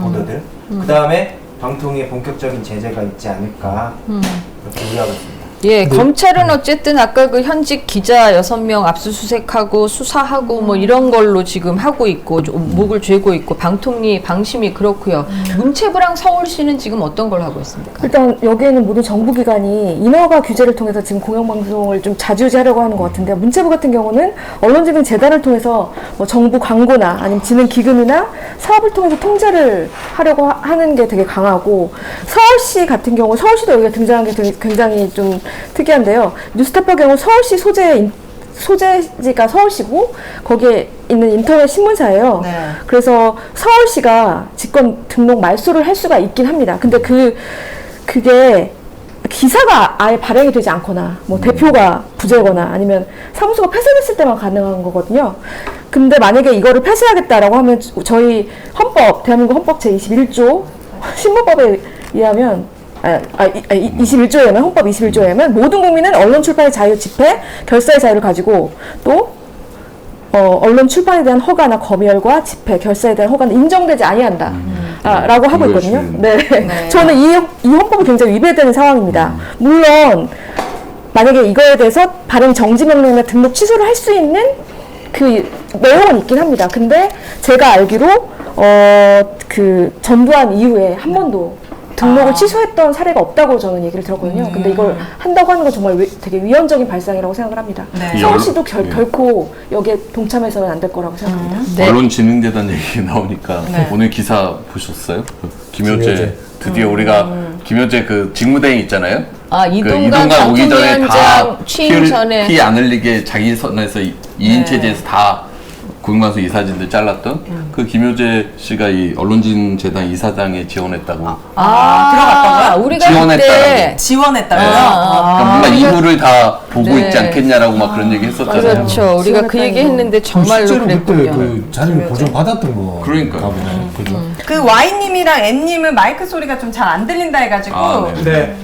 보도들 그 다음에 방통위의 본격적인 제재가 있지 않을까 그렇게 우려하고 있습니다. 예, 검찰은 어쨌든 아까 그 현직 기자 6명 압수수색하고 수사하고 뭐 이런 걸로 지금 하고 있고 목을 죄고 있고 방통위, 방심위 그렇고요. 문체부랑 서울시는 지금 어떤 걸 하고 있습니까? 일단 여기에는 모든 정부기관이 인허가 규제를 통해서 지금 공영방송을 좀 자주유지하려고 하는 것 같은데요. 문체부 같은 경우는 언론지능재단을 통해서 뭐 정부 광고나 아니면 지능기금이나 사업을 통해서 통제를 하려고 하는 게 되게 강하고, 서울시 같은 경우, 서울시도 여기가 등장한 게 굉장히 좀 특이한데요. 뉴스타파 경우 서울시 소재지가 서울시고 거기에 있는 인터넷 신문사예요. 네. 그래서 서울시가 직권 등록 말소를 할 수가 있긴 합니다. 근데 그게 기사가 아예 발행이 되지 않거나 뭐 대표가 부재거나 아니면 사무소가 폐쇄됐을 때만 가능한 거거든요. 근데 만약에 이거를 폐쇄하겠다라고 하면 저희 헌법, 대한민국 헌법 제21조 신문법에 의하면 21조에 의하면, 헌법 21조에 의하면 모든 국민은 언론 출판의 자유, 집회, 결사의 자유를 가지고 또 언론 출판에 대한 허가나 검열과 집회, 결사에 대한 허가는 인정되지 아니한다. 라고 하고 있거든요. 네. 저는 이 헌법이 굉장히 위배되는 상황입니다. 물론 만약에 이거에 대해서 발행 정지 명령이나 등록 취소를 할 수 있는 그 내용은 있긴 합니다. 근데 제가 알기로 그 전두환 이후에 한 번도 등록을 취소했던 사례가 없다고 저는 얘기를 들었거든요. 근데 이걸 한다고 하는 건 정말 되게 위헌적인 발상이라고 생각을 합니다. 네. 서울시도 결코 여기에 동참해서는 안 될 거라고 생각합니다. 네. 언론진흥재단 얘기 나오니까 오늘 기사 보셨어요? 김효재 드디어 우리가 김효재 그 직무대행 있잖아요. 이동관 오기 전에 다 방통위원장 취임 전에 피 안 흘리게 자기 선에서 2인 체제에서 다 공영방송 이사진들 잘랐던 그 김효재 씨가 이 언론진흥재단 이사장에 지원했다고. 들어갔다고요? 우리가 지원했다라고. 그때 지원했다고요? 그러니까 뭔가 이유를 다 보고 네. 있지 않겠냐라고 막 그런 얘기 했었잖아요. 그렇죠. 우리가 그 얘기 했는데 정말로 실제로 그때 그랬군요. 그 자리를 보존받았던 거. 그러니까요. 가보네. 그죠? 그 Y님이랑 N님은 마이크 소리가 좀 잘 안 들린다 해가지고 네.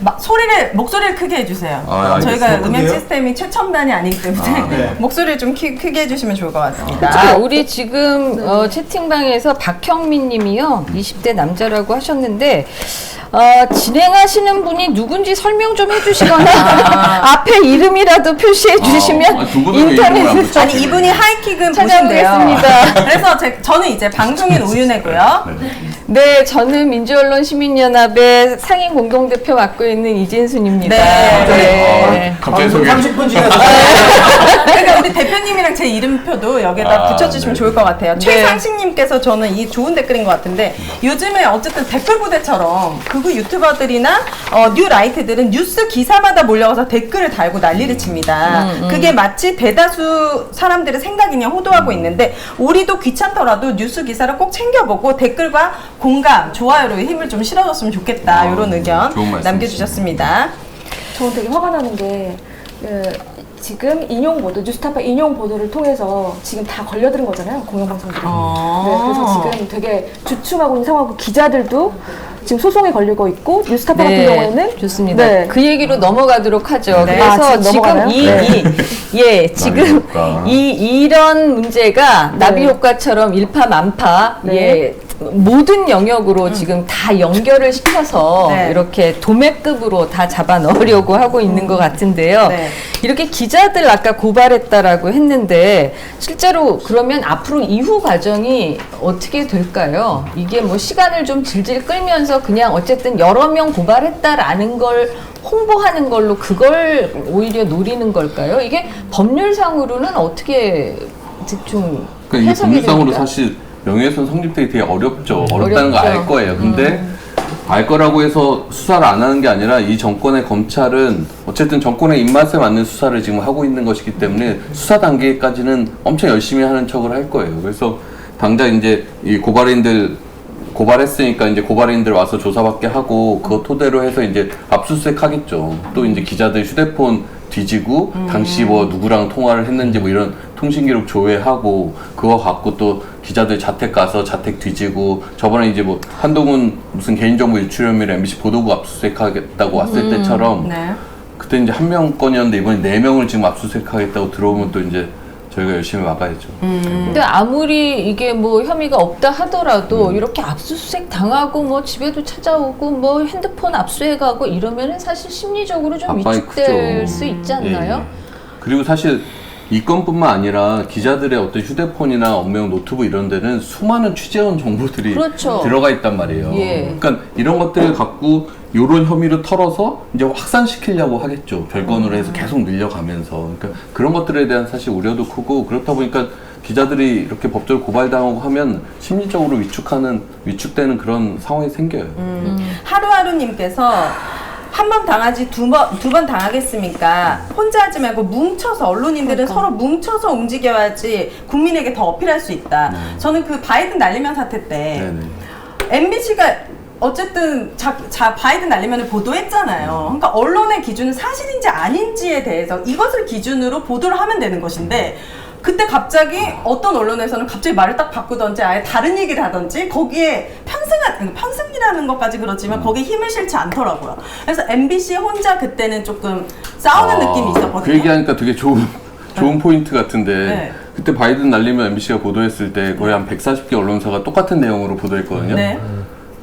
목소리를 크게 해주세요. 아, 저희가 알겠습니다. 음향 시스템이 최첨단이 아니기 때문에 네. 목소리를 좀 크게 해주시면 좋을 것 같습니다. 자, 우리 지금 채팅방에서 박형민 님이요. 20대 남자라고 하셨는데 진행하시는 분이 누군지 설명 좀 해주시거나 앞에 이름이라도 표시해 주시면 두 분은 왜 이름을 안 인터넷에서 붙여? 아니 이분이 하이킥은 찾아보겠습니다. 보신대요. 그래서 저는 이제 방송인 우윤혜고요. 네, 저는 민주언론 시민연합의 상임 공동대표 맡고 있는 이진순입니다. 네. 갑자기 방송 소개. 30분 지나서 그러니까 우리 대표님이랑 제 이름표도 여기다 붙여주시면 네. 좋을 것 같아요. 최상식님께서 저는 이 좋은 댓글인 것 같은데, 요즘에 어쨌든 댓글 부대처럼 극우 유튜버들이나 뉴라이트들은 뉴스 기사마다 몰려가서 댓글을 달고 난리를 칩니다. 그게 마치 대다수 사람들의 생각이냐 호도하고 있는데, 우리도 귀찮더라도 뉴스 기사를 꼭 챙겨보고 댓글과 공감, 좋아요로 힘을 좀 실어줬으면 좋겠다. 이런 의견 좋은 말씀이십니다. 남겨주셨습니다. 저는 되게 화가 나는 게 지금 인용 보도, 뉴스타파 인용 보도를 통해서 지금 다 걸려드는 거잖아요, 공영방송들이. 네, 그래서 지금 되게 주춤하고 있는 상황이고, 기자들도 지금 소송에 걸리고 있고, 뉴스타파 같은 경우에는 좋습니다. 네. 그 얘기로 넘어가도록 하죠. 네. 그래서 지금 넘어가나요? 지금 효과. 이런 문제가 나비 효과처럼 일파만파 네. 모든 영역으로 지금 다 연결을 시켜서 네. 이렇게 도매급으로 다 잡아 넣으려고 하고 있는 것 같은데요. 네. 이렇게 기자들 아까 고발했다라고 했는데, 실제로 그러면 앞으로 이후 과정이 어떻게 될까요? 이게 뭐 시간을 좀 질질 끌면서 그냥 어쨌든 여러 명 고발했다라는 걸 홍보하는 걸로 그걸 오히려 노리는 걸까요? 이게 법률상으로는 어떻게 좀 그러니까 이 해석이 법률상으로 됩니까? 사실 명예훼손 성립되기 되게 어렵죠. 어렵다는 거 어렵죠. 알 거예요. 근데 알 거라고 해서 수사를 안 하는 게 아니라 이 정권의 검찰은 어쨌든 정권의 입맛에 맞는 수사를 지금 하고 있는 것이기 때문에 수사 단계까지는 엄청 열심히 하는 척을 할 거예요. 그래서 당장 이제 이 고발했으니까 이제 고발인들 와서 조사받게 하고 그거 토대로 해서 이제 압수수색 하겠죠. 또 이제 기자들 휴대폰 뒤지고 당시 뭐 누구랑 통화를 했는지 뭐 이런 통신기록 조회하고 그거 갖고 또 기자들 자택 가서 자택 뒤지고, 저번에 이제 뭐 한동훈 무슨 개인정보 유출 혐의로 MBC 보도국 압수수색 하겠다고 왔을 때처럼 네. 그때 그때 이제 한 명권이었는데 이번에 4명을 지금 압수수색하겠다고 들어오면 또 이제 저희가 열심히 막아야죠. 근데 아무리 이게 뭐 혐의가 없다 하더라도 이렇게 압수수색 당하고 뭐 집에도 찾아오고 뭐 핸드폰 압수해가고 이러면은 사실 심리적으로 좀 압박이 위축될 크죠. 수 있지 않나요? 예. 그리고 사실 이 건뿐만 아니라 기자들의 어떤 휴대폰이나 업무용 노트북 이런 데는 수많은 취재원 정보들이 그렇죠. 들어가 있단 말이에요. 예. 그러니까 이런 것들을 갖고 이런 혐의를 털어서 이제 확산시키려고 하겠죠. 별건으로 해서 계속 늘려가면서. 그러니까 그런 것들에 대한 사실 우려도 크고 그렇다 보니까 기자들이 이렇게 법적으로 고발당하고 하면 심리적으로 위축되는 그런 상황이 생겨요. 하루하루님께서 한 번 당하지 두 번 당하겠습니까? 혼자 하지 말고 뭉쳐서 언론인들은 서로 뭉쳐서 움직여야지 국민에게 더 어필할 수 있다. 저는 그 바이든 날리면 사태 때 네네. MBC가 어쨌든 바이든 날리면을 보도했잖아요. 그러니까 언론의 기준은 사실인지 아닌지에 대해서 이것을 기준으로 보도를 하면 되는 것인데 그때 갑자기 어떤 언론에서는 갑자기 말을 딱 바꾸던지 아예 다른 얘기를 하던지 거기에 편승이라는 것까지 그렇지만 거기에 힘을 실지 않더라고요. 그래서 MBC 혼자 그때는 조금 싸우는 느낌이 있었거든요. 그 얘기하니까 되게 좋은 포인트 같은데 네. 그때 바이든 날리면 MBC가 보도했을 때 거의 한 140개 언론사가 똑같은 내용으로 보도했거든요. 네.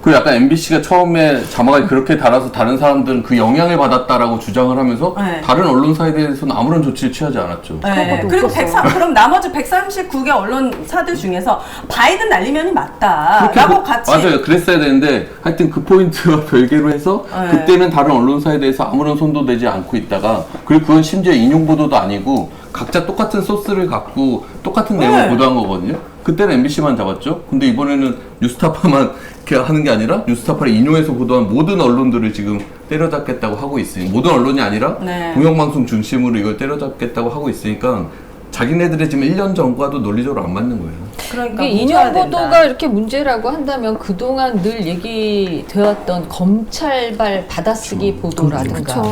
그 약간 MBC가 처음에 자막을 그렇게 달아서 다른 사람들은 그 영향을 받았다라고 주장을 하면서 네. 다른 언론사에 대해서는 아무런 조치를 취하지 않았죠. 네. 그리고 그럼 나머지 139개 언론사들 중에서 바이든 날리면이 맞다라고 같이 맞아요. 그랬어야 되는데 하여튼 그 포인트와 별개로 해서 네. 그때는 다른 언론사에 대해서 아무런 손도 대지 않고 있다가 그리고 그건 심지어 인용 보도도 아니고 각자 똑같은 소스를 갖고 똑같은 내용을 네. 보도한 거거든요. 그때는 MBC만 잡았죠. 근데 이번에는 뉴스타파만 이렇게 하는 게 아니라 뉴스타파를 인용해서 보도한 모든 언론들을 지금 때려잡겠다고 하고 있으니 모든 언론이 아니라 네. 공영방송 중심으로 이걸 때려잡겠다고 하고 있으니까 자기네들의 지금 1년 전과도 논리적으로 안 맞는 거예요. 그러니까 이게 인용 보도가 이렇게 문제라고 한다면 그동안 늘 얘기되었던 검찰발 받아쓰기 보도라든가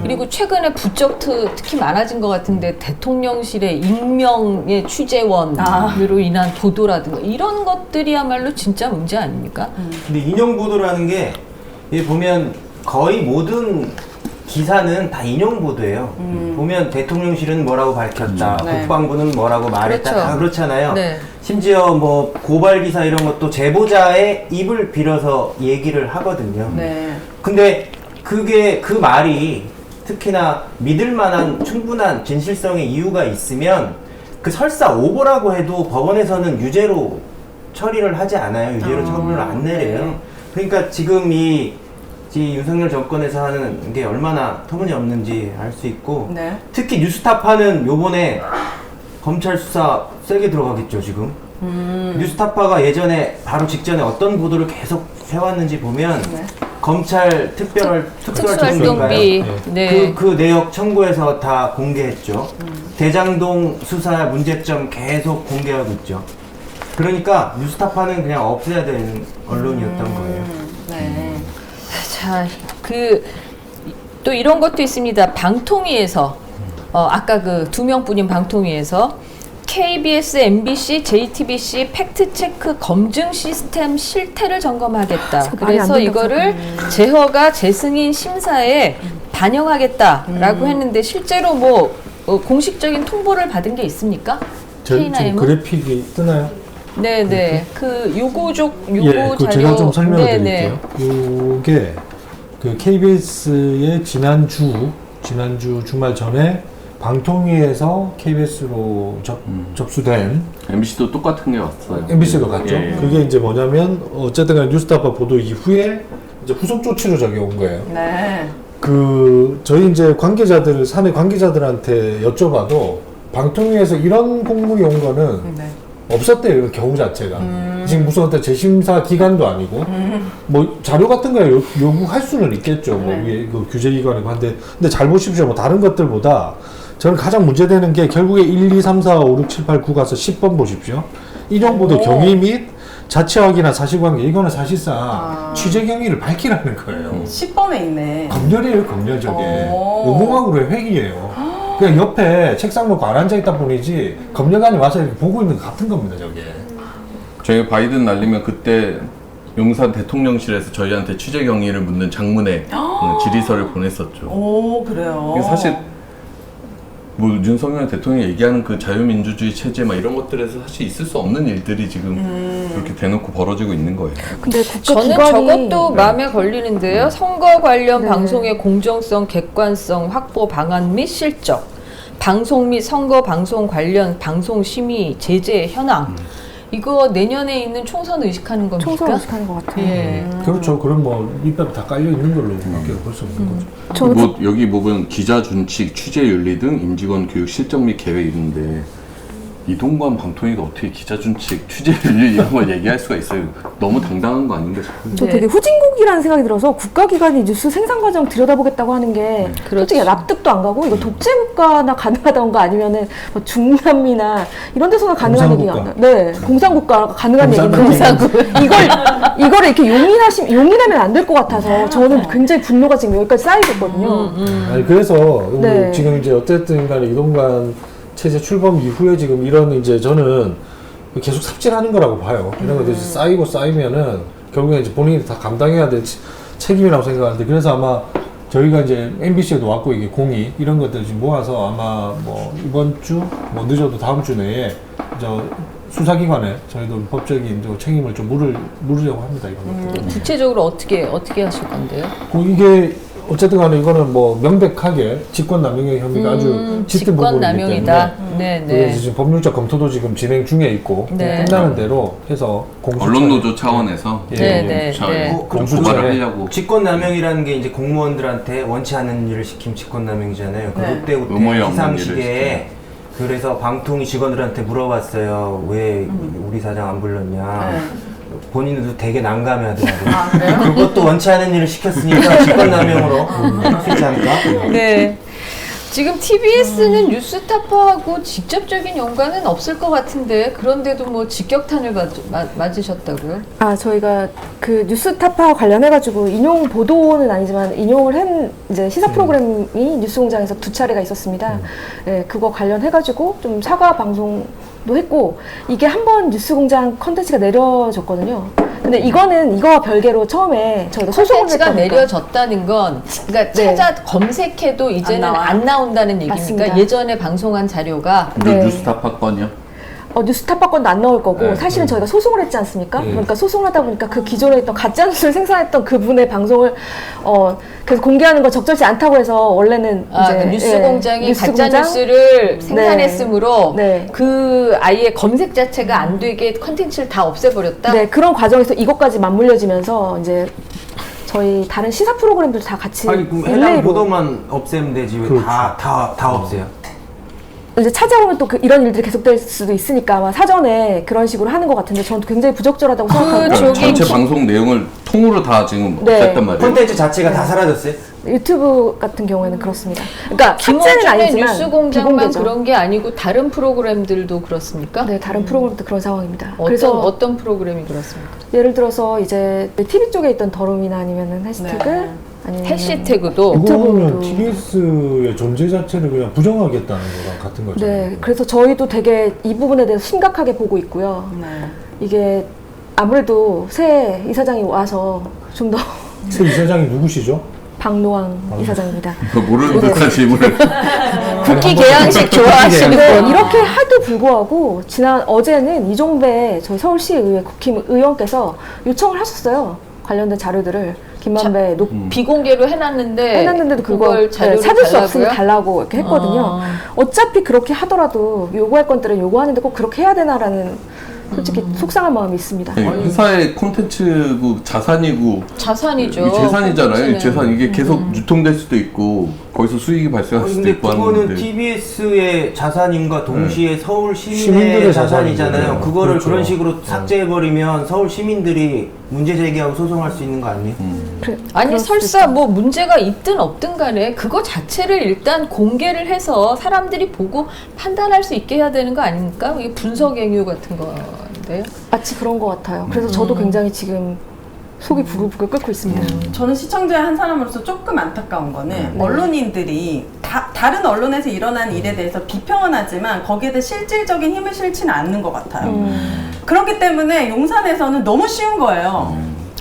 그리고 최근에 부쩍 특히 많아진 것 같은데 대통령실의 익명의 취재원으로 인한 보도라든가 이런 것들이야말로 진짜 문제 아닙니까? 근데 인용 보도라는 게 여기 보면 거의 모든 기사는 다 인용 보도예요. 보면 대통령실은 뭐라고 밝혔다, 네. 국방부는 뭐라고 말했다, 그렇죠. 다 그렇잖아요. 네. 심지어 뭐 고발 기사 이런 것도 제보자의 입을 빌어서 얘기를 하거든요. 네. 근데 그게 그 말이 특히나 믿을 만한 충분한 진실성의 이유가 있으면 그 설사 오보라고 해도 법원에서는 유죄로 처리를 하지 않아요. 유죄로 처분을 안 내려요. 네. 그러니까 지금 이 윤석열 정권에서 하는 게 얼마나 터무니없는지 알 수 있고 네. 특히 뉴스타파는 요번에 검찰 수사 세게 들어가겠죠 지금. 뉴스타파가 예전에 바로 직전에 어떤 보도를 계속 해왔는지 보면 네. 검찰 특수활동비인가요? 특수활동비 네. 그 내역 청구해서 다 공개했죠. 대장동 수사 문제점 계속 공개하고 있죠. 그러니까 뉴스타파는 그냥 없애야 되는 언론이었던 거예요. 네. 자, 또 이런 것도 있습니다. 방통위에서 아까 그 2명뿐인 방통위에서 KBS, MBC, JTBC 팩트체크 검증 시스템 실태를 점검하겠다. 그래서 이거를 제허가 재승인 심사에 반영하겠다라고 했는데 실제로 뭐 공식적인 통보를 받은 게 있습니까? 지금 그래픽이 뜨나요? 네네. 그 요거 예, 자료. 제가 좀 설명을 네네. 드릴게요. 이게 그 KBS의 지난주 주말 전에 방통위에서 KBS로 접수된 MBC도 똑같은 게 왔어요. MBC도 갔죠. 예. 그게 이제 뭐냐면 어쨌든 간에 뉴스타파 보도 이후에 이제 후속 조치로 저기 온 거예요. 네. 저희 이제 사내 관계자들한테 여쭤봐도 방통위에서 이런 공문이 온 거는 네. 없었대요, 그 경우 자체가. 지금 무슨 어떤 재심사 기관도 아니고, 뭐, 자료 같은 거 요구할 수는 있겠죠. 뭐, 위에 그 규제기관이고 한데, 근데 잘 보십시오. 뭐, 다른 것들보다 저는 가장 문제되는 게 결국에 1, 2, 3, 4, 5, 6, 7, 8, 9 가서 10번 보십시오. 인용보도 경위 및 자체 확인이나 사실관계, 이거는 사실상 취재 경위를 밝히라는 거예요. 10번에 있네. 검열이에요, 검열 저게. 오. 오공학으로의 획이에요. 그냥 옆에 책상 놓고 안 앉아있다 뿐이지 검열관이 와서 이렇게 보고 있는 것 같은 겁니다, 저게. 저희가 바이든 날리면 그때 용산 대통령실에서 저희한테 취재 경위를 묻는 장문의 질의서를 보냈었죠. 오, 그래요. 이게 사실 뭐 윤석열 대통령이 얘기하는 그 자유민주주의 체제 막 이런 것들에서 사실 있을 수 없는 일들이 지금 그렇게 대놓고 벌어지고 있는 거예요. 근데 저는 국가기관이 저것도 마음에 걸리는데요. 선거 관련 방송의 공정성, 객관성 확보 방안 및 실적, 방송 및 선거 방송 관련 방송 심의 제재 현황. 이거 내년에 있는 총선 의식하는 겁니까? 총선 의식하는 것 같아요. 예. 그렇죠. 그럼 뭐 밑밥 다 깔려 있는 걸로 밖에 볼 수 없는 거죠. 저는 뭐 여기 보면 기자 준칙, 취재 윤리 등 임직원 교육 실적 및 계획 있는데 이동관 방통위가 어떻게 기자 준칙, 취재 윤리 이런 걸 얘기할 수가 있어요? 너무 당당한 거 아닌가 싶어요. 저 네. 되게 후진국이라는 생각이 들어서 국가기관이 뉴스 생산 과정 들여다보겠다고 하는 게 솔직히 납득도 안 가고 이거 독재 국가나 가능하던가 아니면은 뭐 중남미나 이런 데서나 가능한 얘기가 안 나. 네, 공산국가 가능한 얘기인데 이걸 이렇게 용인하면 안 될 것 같아서 저는 굉장히 분노가 지금 여기까지 쌓이고 있거든요. 아니 그래서 네. 지금 이제 어쨌든 간에 이동관 체제 출범 이후에 지금 이런 이제 저는 계속 삽질하는 거라고 봐요. 이런 것들이 쌓이면은 결국에 이제 본인이 다 감당해야 될 책임이라고 생각하는데 그래서 아마 저희가 이제 MBC에도 왔고 이게 공이 이런 것들 지금 모아서 아마 뭐 이번 주 뭐 늦어도 다음 주 내에 저 수사기관에 저희도 법적인 책임을 좀 물으려고 합니다. 이런 것들. 구체적으로 어떻게 하실 건데요? 이게 어쨌든 간에 이거는 뭐 명백하게 직권남용의 혐의가 아주 짙은 부분이기 때문에 직권남용이다. 네네. 그래서 지금 법률적 검토도 지금 진행 중에 있고 네. 끝나는 대로 해서 언론노조 차원에서 네. 고발을 하려고. 직권남용이라는 게 이제 공무원들한테 원치 않는 일을 시키면 직권남용이잖아요. 그 네. 롯데호텔 의무에 없는 시상식에 그래서 방통위 직원들한테 물어봤어요. 왜 우리 사장 안 불렀냐. 네. 본인들도 되게 난감해하더라고요. 아, 그래요? 그것도 원치 않은 일을 시켰으니까 직권남용으로 할 수 있지 않을까? 네. 지금 TBS는 뉴스타파하고 직접적인 연관은 없을 것 같은데 그런데도 뭐 직격탄을 맞으셨다고요? 아, 저희가 그 뉴스타파 관련해가지고 인용 보도는 아니지만 인용을 한 이제 시사 프로그램이 뉴스공장에서 2차례가 있었습니다. 네, 그거 관련해가지고 좀 사과 방송도 했고 이게 한번 뉴스공장 컨텐츠가 내려졌거든요. 근데 이거와 별개로 처음에 저희가 소송을 콘텐츠가 했던 내려졌다는 건 그러니까 네. 찾아 검색해도 이제는 안 나온다는 얘기니까 맞습니다. 예전에 방송한 자료가 네. 뉴스타파 건이요? 뉴스타파 건도 안 나올 거고 네. 사실은 저희가 소송을 했지 않습니까? 네. 그러니까 소송을 하다 보니까 그 기존에 있던 가짜뉴스를 생산했던 그분의 방송을 그래서 공개하는 건 적절치 않다고 해서 원래는 이제 뉴스공장이 가짜뉴스를 생산했으므로 네. 그 아예 검색 자체가 안 되게 컨텐츠를 다 없애버렸다? 네, 그런 과정에서 이것까지 맞물려지면서 이제 저희 다른 시사 프로그램들도 다 같이 아니 그럼 해당 릴레이로 보도만 없애면 되지 왜 그렇죠. 다 없애요? 이제 찾아보면 또 이런 일들이 계속될 수도 있으니까 아마 사전에 그런 식으로 하는 것 같은데 저는 굉장히 부적절하다고 생각합니다. 저기 전체 방송 내용을 통으로 다 지금 네. 없앴단 말이에요. 콘텐츠 자체가 다 사라졌어요? 유튜브 같은 경우에는 그렇습니다. 그러니까 삭제는 김어준의 아니지만 뉴스공장만 비공개죠. 그런 게 아니고 다른 프로그램들도 그렇습니까? 네, 다른 프로그램도 그런 상황입니다. 어떤 프로그램이 그렇습니까? 예를 들어서 이제 TV 쪽에 있던 더룸이나 아니면은 해시태그 아니면 해시태그도 이거 보면 유튜브로. TBS의 존재 자체를 그냥 부정하겠다는 거랑 같은 거죠. 네, 그래서 저희도 되게 이 부분에 대해서 심각하게 보고 있고요. 네. 이게 아무래도 새 이사장이 와서 좀 더 새 이사장이 누구시죠? 박노왕 이사장입니다. 모르는 듯한 질문을. 국기 개양식 좋아하시는 네, 분. 이렇게 해도 불구하고 어제는 이종배 저희 서울시의회 국힘의원께서 요청을 하셨어요. 관련된 자료들을 김만배 비공개로 해놨는데도 그걸 자료를 찾을 수 달라고요? 없으니 달라고 이렇게 했거든요. 어차피 그렇게 하더라도 요구할 건들은 요구하는데 꼭 그렇게 해야 되나라는 솔직히 속상한 마음이 있습니다. 회사의 콘텐츠고 자산이고 자산이죠. 이게 재산이잖아요. 콘텐츠는. 재산 이게 계속 유통될 수도 있고 거기서 수익이 발생할 수도 근데 있고 그거는 하는데 TBS의 자산인과 동시에 서울 시민의 시민들의 자산이잖아요. 자산이잖아요. 그거를 그렇죠. 그런 식으로 삭제해버리면 서울 시민들이 문제 제기하고 소송할 수 있는 거 아니에요? 아니 설사 뭐 문제가 있든 없든 간에 그거 자체를 일단 공개를 해서 사람들이 보고 판단할 수 있게 해야 되는 거 아닙니까? 이게 분석 행위 같은 건데. 마치 그런 것 같아요. 그래서 저도 굉장히 지금 속이 부글부글 끓고 있습니다. 저는 시청자의 한 사람으로서 조금 안타까운 거는 언론인들이 다른 언론에서 일어난 일에 대해서 비평은 하지만 거기에 대해 실질적인 힘을 실지는 않는 것 같아요. 그렇기 때문에 용산에서는 너무 쉬운 거예요.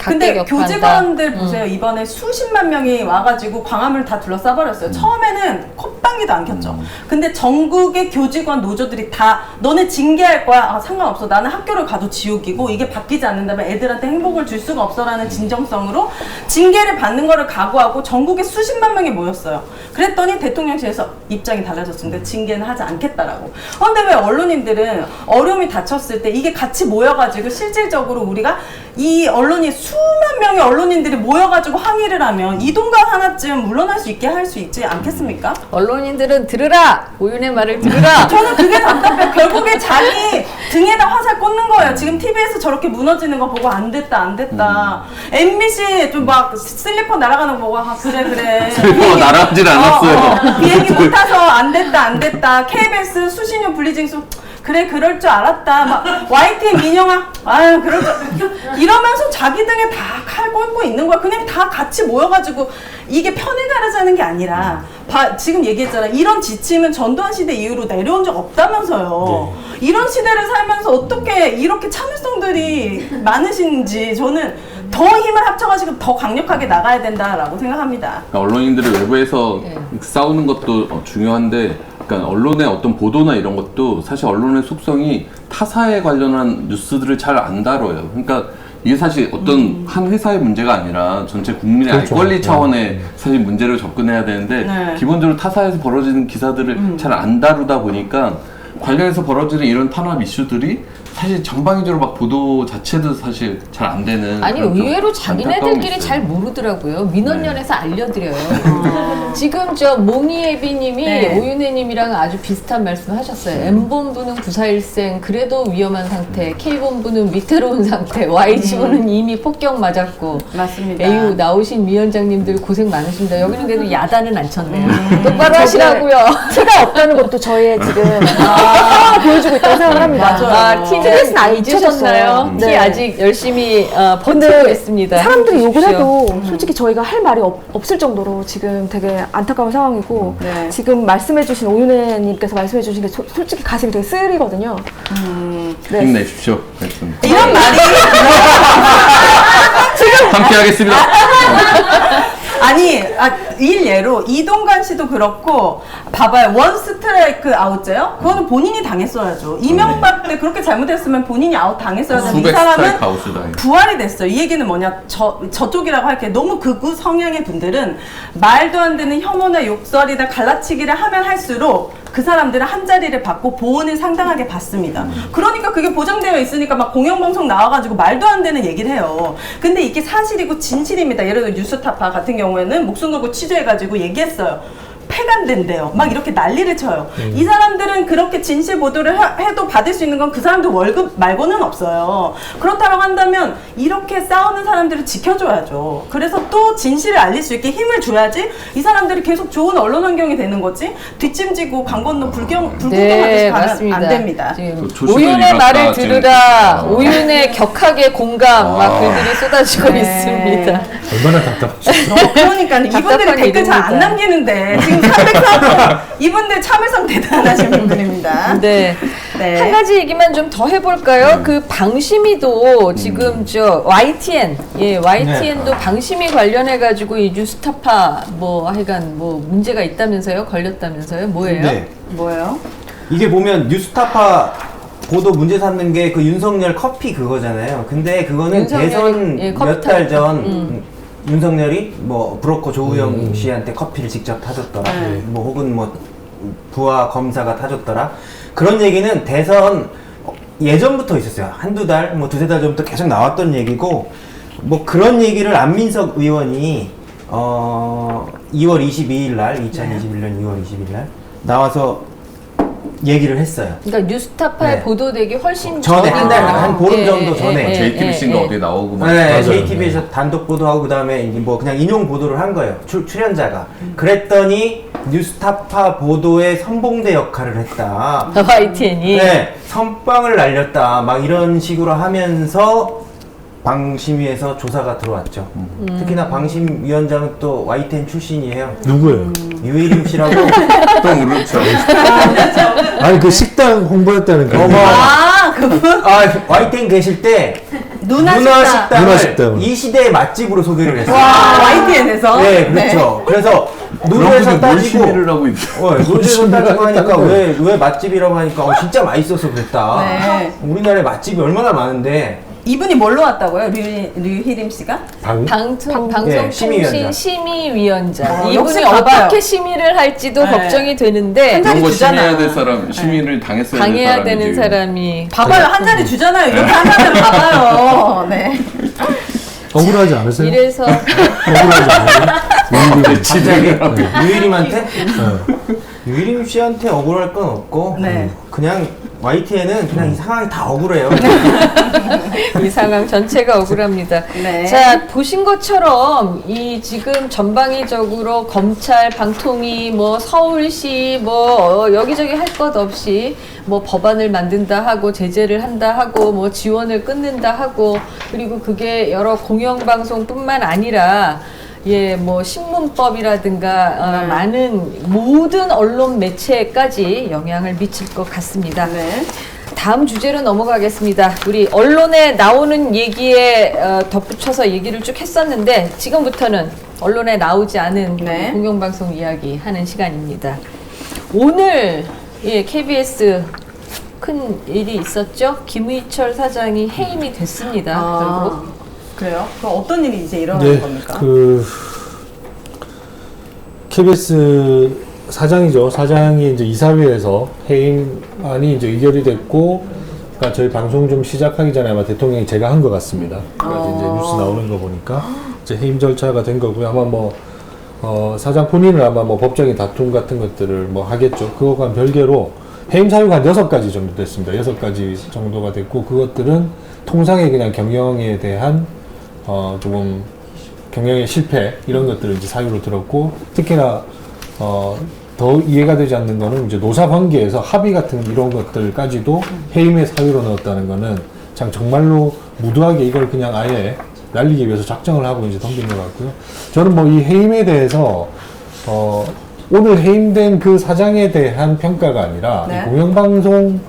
근데 각계격파한다. 교직원들 보세요. 이번에 수십만 명이 와가지고 광화문을 다 둘러싸버렸어요. 처음에는 콧방귀도 안 켰죠. 근데 전국의 교직원 노조들이 다 너네 징계할 거야. 아, 상관없어. 나는 학교를 가도 지옥이고 이게 바뀌지 않는다면 애들한테 행복을 줄 수가 없어라는 진정성으로 징계를 받는 거를 각오하고 전국에 수십만 명이 모였어요. 그랬더니 대통령실에서 입장이 달라졌습니다. 징계는 하지 않겠다라고. 근데 왜 언론인들은 어려움이 닥쳤을 때 이게 같이 모여가지고 실질적으로 우리가 이 언론이 수만 명의 언론인들이 모여가지고 항의를 하면 이동관 하나쯤 물러날 수 있게 할 수 있지 않겠습니까? 언론인들은 들으라! 오윤의 말을 들으라! 저는 그게 답답해요. 결국에 자기 등에다 화살 꽂는 거예요. 지금 TV에서 저렇게 무너지는 거 보고 안 됐다, 안 됐다. MBC 좀 막 슬리퍼 날아가는 거 보고, 아, 그래. 슬리퍼가 날아가진 않았어요. 비행기 못 타서 안 됐다, 안 됐다. KBS 수신료 분리징수. 그래, 그럴 줄 알았다. 막 YTN 민영아, 아유, 그럴 줄 이러면서 자기 등에 다 칼 꽂고 있는 거야. 그냥 다 같이 모여가지고 이게 편을 가르자는 게 아니라 지금 얘기했잖아. 이런 지침은 전두환 시대 이후로 내려온 적 없다면서요. 이런 시대를 살면서 어떻게 이렇게 참을성들이 많으신지 저는 더 힘을 합쳐가지고 더 강력하게 나가야 된다라고 생각합니다. 그러니까 언론인들이 외부에서 싸우는 것도 중요한데, 그러니까 언론의 어떤 보도나 이런 것도 사실 언론의 속성이 타사에 관련한 뉴스들을 잘 안 다뤄요. 그러니까 이게 사실 어떤 한 회사의 문제가 아니라 전체 국민의 알 권리 차원의 사실 문제를 접근해야 되는데 기본적으로 타사에서 벌어지는 기사들을 잘 안 다루다 보니까 관련해서 벌어지는 이런 탄압 이슈들이 사실 전방위적으로 막 보도 자체도 사실 잘 안 되는. 아니 그런 좀 의외로 안타까움이 자기네들끼리 있어요. 잘 모르더라고요. 민원연에서 알려드려요. 지금 저 몽이애비님이 오윤혜님이랑 아주 비슷한 말씀하셨어요. M본부는 구사일생 그래도 위험한 상태, K본부는 위태로운 상태, Y지부는 이미 폭격 맞았고. 맞습니다. 에휴 나오신 위원장님들 고생 많으십니다. 여기는 그래도 야단은 안 쳤네요. 똑바로 하시라고요. 티가 없다는 것도 저의 지금 보여주고 있다고 생각을 합니다. 아, 티는 안 잊으셨나요? 네. 티 아직 열심히 버티고 근데 있습니다. 사람들이 욕을 보십시오. 해도 솔직히 저희가 할 말이 없을 정도로 지금 되게 안타까운 상황이고 네. 지금 말씀해주신 오윤혜님께서 말씀해주신 게 솔직히 가슴이 되게 쓰리거든요. 네. 힘내십시오. 알겠습니다. 이런 말이 함께 하겠습니다. 아니, 일예로 이동관 씨도 그렇고 봐봐요. 원 스트라이크 아웃제요? 그거는 본인이 당했어야죠. 이명박 때 그렇게 잘못했으면 본인이 아웃 당했어야 되는데 이 수백 사람은 스트라이크 아웃을 당했어요. 부활이 됐어요. 이 얘기는 뭐냐? 저쪽이라고 할게. 너무 극우 성향의 분들은 말도 안 되는 혐오나 욕설이나 갈라치기를 하면 할수록 그 사람들은 한 자리를 받고 보온을 상당하게 받습니다. 그러니까 그게 보장되어 있으니까 막 공영방송 나와가지고 말도 안 되는 얘기를 해요. 근데 이게 사실이고 진실입니다. 예를 들어 뉴스타파 같은 경우에는 목숨 걸고 취재해가지고 얘기했어요. 폐간된대요. 막 이렇게 난리를 쳐요. 이 사람들은 그렇게 진실 보도를 해도 받을 수 있는 건 그 사람들 월급 말고는 없어요. 그렇다고 한다면 이렇게 싸우는 사람들을 지켜줘야죠. 그래서 또 진실을 알릴 수 있게 힘을 줘야지 이 사람들이 계속 좋은 언론 환경이 되는 거지 뒷짐지고 강 건너 불구경하듯이 네, 가면 맞습니다. 안 됩니다. 지금 조심을 오윤의 잃었다, 말을 지금. 들으라. 오윤의 격하게 공감 막 글들이 쏟아지고 네. 있습니다. 얼마나 답답하시죠? 그러니까 이분들이 답답한 댓글 잘 안 일입니다. 남기는데 지금 304분 이분들 참을성 대단하신 분들입니다. 네. 네. 한 가지 얘기만 좀 더 해볼까요? 그 방심위도 지금 저 YTN도 방심위 관련해가지고 이 뉴스타파 뭐 하여간 뭐 문제가 있다면서요? 걸렸다면서요? 뭐예요? 네. 뭐예요? 이게 보면 뉴스타파 보도 문제 삼는 게 그 윤석열 커피 그거잖아요. 근데 그거는 윤석열이- 대선 예, 커피 몇 달 전 타니까. 윤석열이 뭐 브로커 조우영 씨한테 커피를 직접 타줬더라. 뭐 혹은 뭐 부하 검사가 타줬더라. 그런 얘기는 대선 예전부터 있었어요. 한두 달, 뭐 두세 달 전부터 계속 나왔던 얘기고, 뭐 그런 얘기를 안민석 의원이 2월 22일 날, 2021년 2월 22일 날 나와서 얘기를 했어요. 그러니까 뉴스타파에 네. 보도되기 훨씬 전에 전이죠. 한 달, 한 보름 정도 전에. JTBC인가 어디에 나오고 막. 네, 맞아요. JTBC에서 단독 보도하고 그다음에 이제 뭐 그냥 인용 보도를 한 거예요. 출연자가. 그랬더니 뉴스타파 보도에 선봉대 역할을 했다. YTN이 네, 선빵을 날렸다. 막 이런 식으로 하면서 방심위에서 조사가 들어왔죠. 특히나 방심위원장은 또 YTN 출신이에요. 누구예요? 유혜림 씨라고. 또 그렇죠. 아니 그 식당 홍보했다는 거. YTN 계실 때 누나식당. 누나식당을. 이 시대의 맛집으로 소개를 했어요. 와, YTN에서. 네, 그렇죠. 그래서 노조에서 따지고 시위를 하고 있어. 노조에서 따지고 하니까 왜 맛집이라고 하니까 진짜 맛있어서 그랬다. 네. 우리나라에 맛집이 얼마나 많은데. 이분이 뭘로 왔다고요? 류희림 씨가? 네, 심의위원장. 심의위원장. 역시 이분이 바빠요. 어떻게 심의를 할지도 네. 걱정이 되는데 한 잔이 이런 거 주잖아. 심의해야 될 사람, 심의를 당했어야 될 당해야 사람이 되는 지금. 사람이 봐봐요. 한 잔이 주잖아요. 이렇게 하면 봐봐요. 네. 억울하지 않으세요? 이래서 억울하지 않으세요? 갑자기 유희림한테? 유희림 씨한테 억울할 건 없고 네. 그냥 YTN은 그냥 이 상황이 다 억울해요. 이 상황 전체가 억울합니다. 네. 자, 보신 것처럼 이 지금 전방위적으로 검찰, 방통위, 뭐 서울시, 뭐 여기저기 할 것 없이 뭐 법안을 만든다 하고 제재를 한다 하고 뭐 지원을 끊는다 하고 그리고 그게 여러 공영방송뿐만 아니라 예, 뭐 신문법이라든가 많은 모든 언론 매체까지 영향을 미칠 것 같습니다. 네. 다음 주제로 넘어가겠습니다. 우리 언론에 나오는 얘기에 덧붙여서 얘기를 쭉 했었는데 지금부터는 언론에 나오지 않은 네. 공영방송 이야기 하는 시간입니다. 오늘 예, KBS 큰 일이 있었죠. 김의철 사장이 해임이 됐습니다. 결국. 그래요? 그럼 어떤 일이 이제 일어나는 겁니까? KBS 사장이죠. 사장이 이제 이사회에서 해임안이 이제 의결이 됐고, 그러니까 저희 방송 좀 시작하기 전에 아마 대통령이 제가 한 것 같습니다. 그래서 이제 뉴스 나오는 거 보니까 이제 해임 절차가 된 거고요. 아마 뭐 사장 본인은 아마 뭐 법적인 다툼 같은 것들을 뭐 하겠죠. 그거와 별개로 해임 사유가 한 6가지 정도 됐습니다. 6가지 정도가 됐고, 그것들은 통상의 그냥 경영에 대한 조금 경영의 실패 이런 것들을 이제 사유로 들었고, 특히나 더 이해가 되지 않는 거는 이제 노사 관계에서 합의 같은 이런 것들까지도 해임의 사유로 넣었다는 거는 참 정말로 무도하게 이걸 그냥 아예 날리기 위해서 작정을 하고 이제 덤빈 것 같고요. 저는 뭐 이 해임에 대해서 오늘 해임된 그 사장에 대한 평가가 아니라 네. 이 공영방송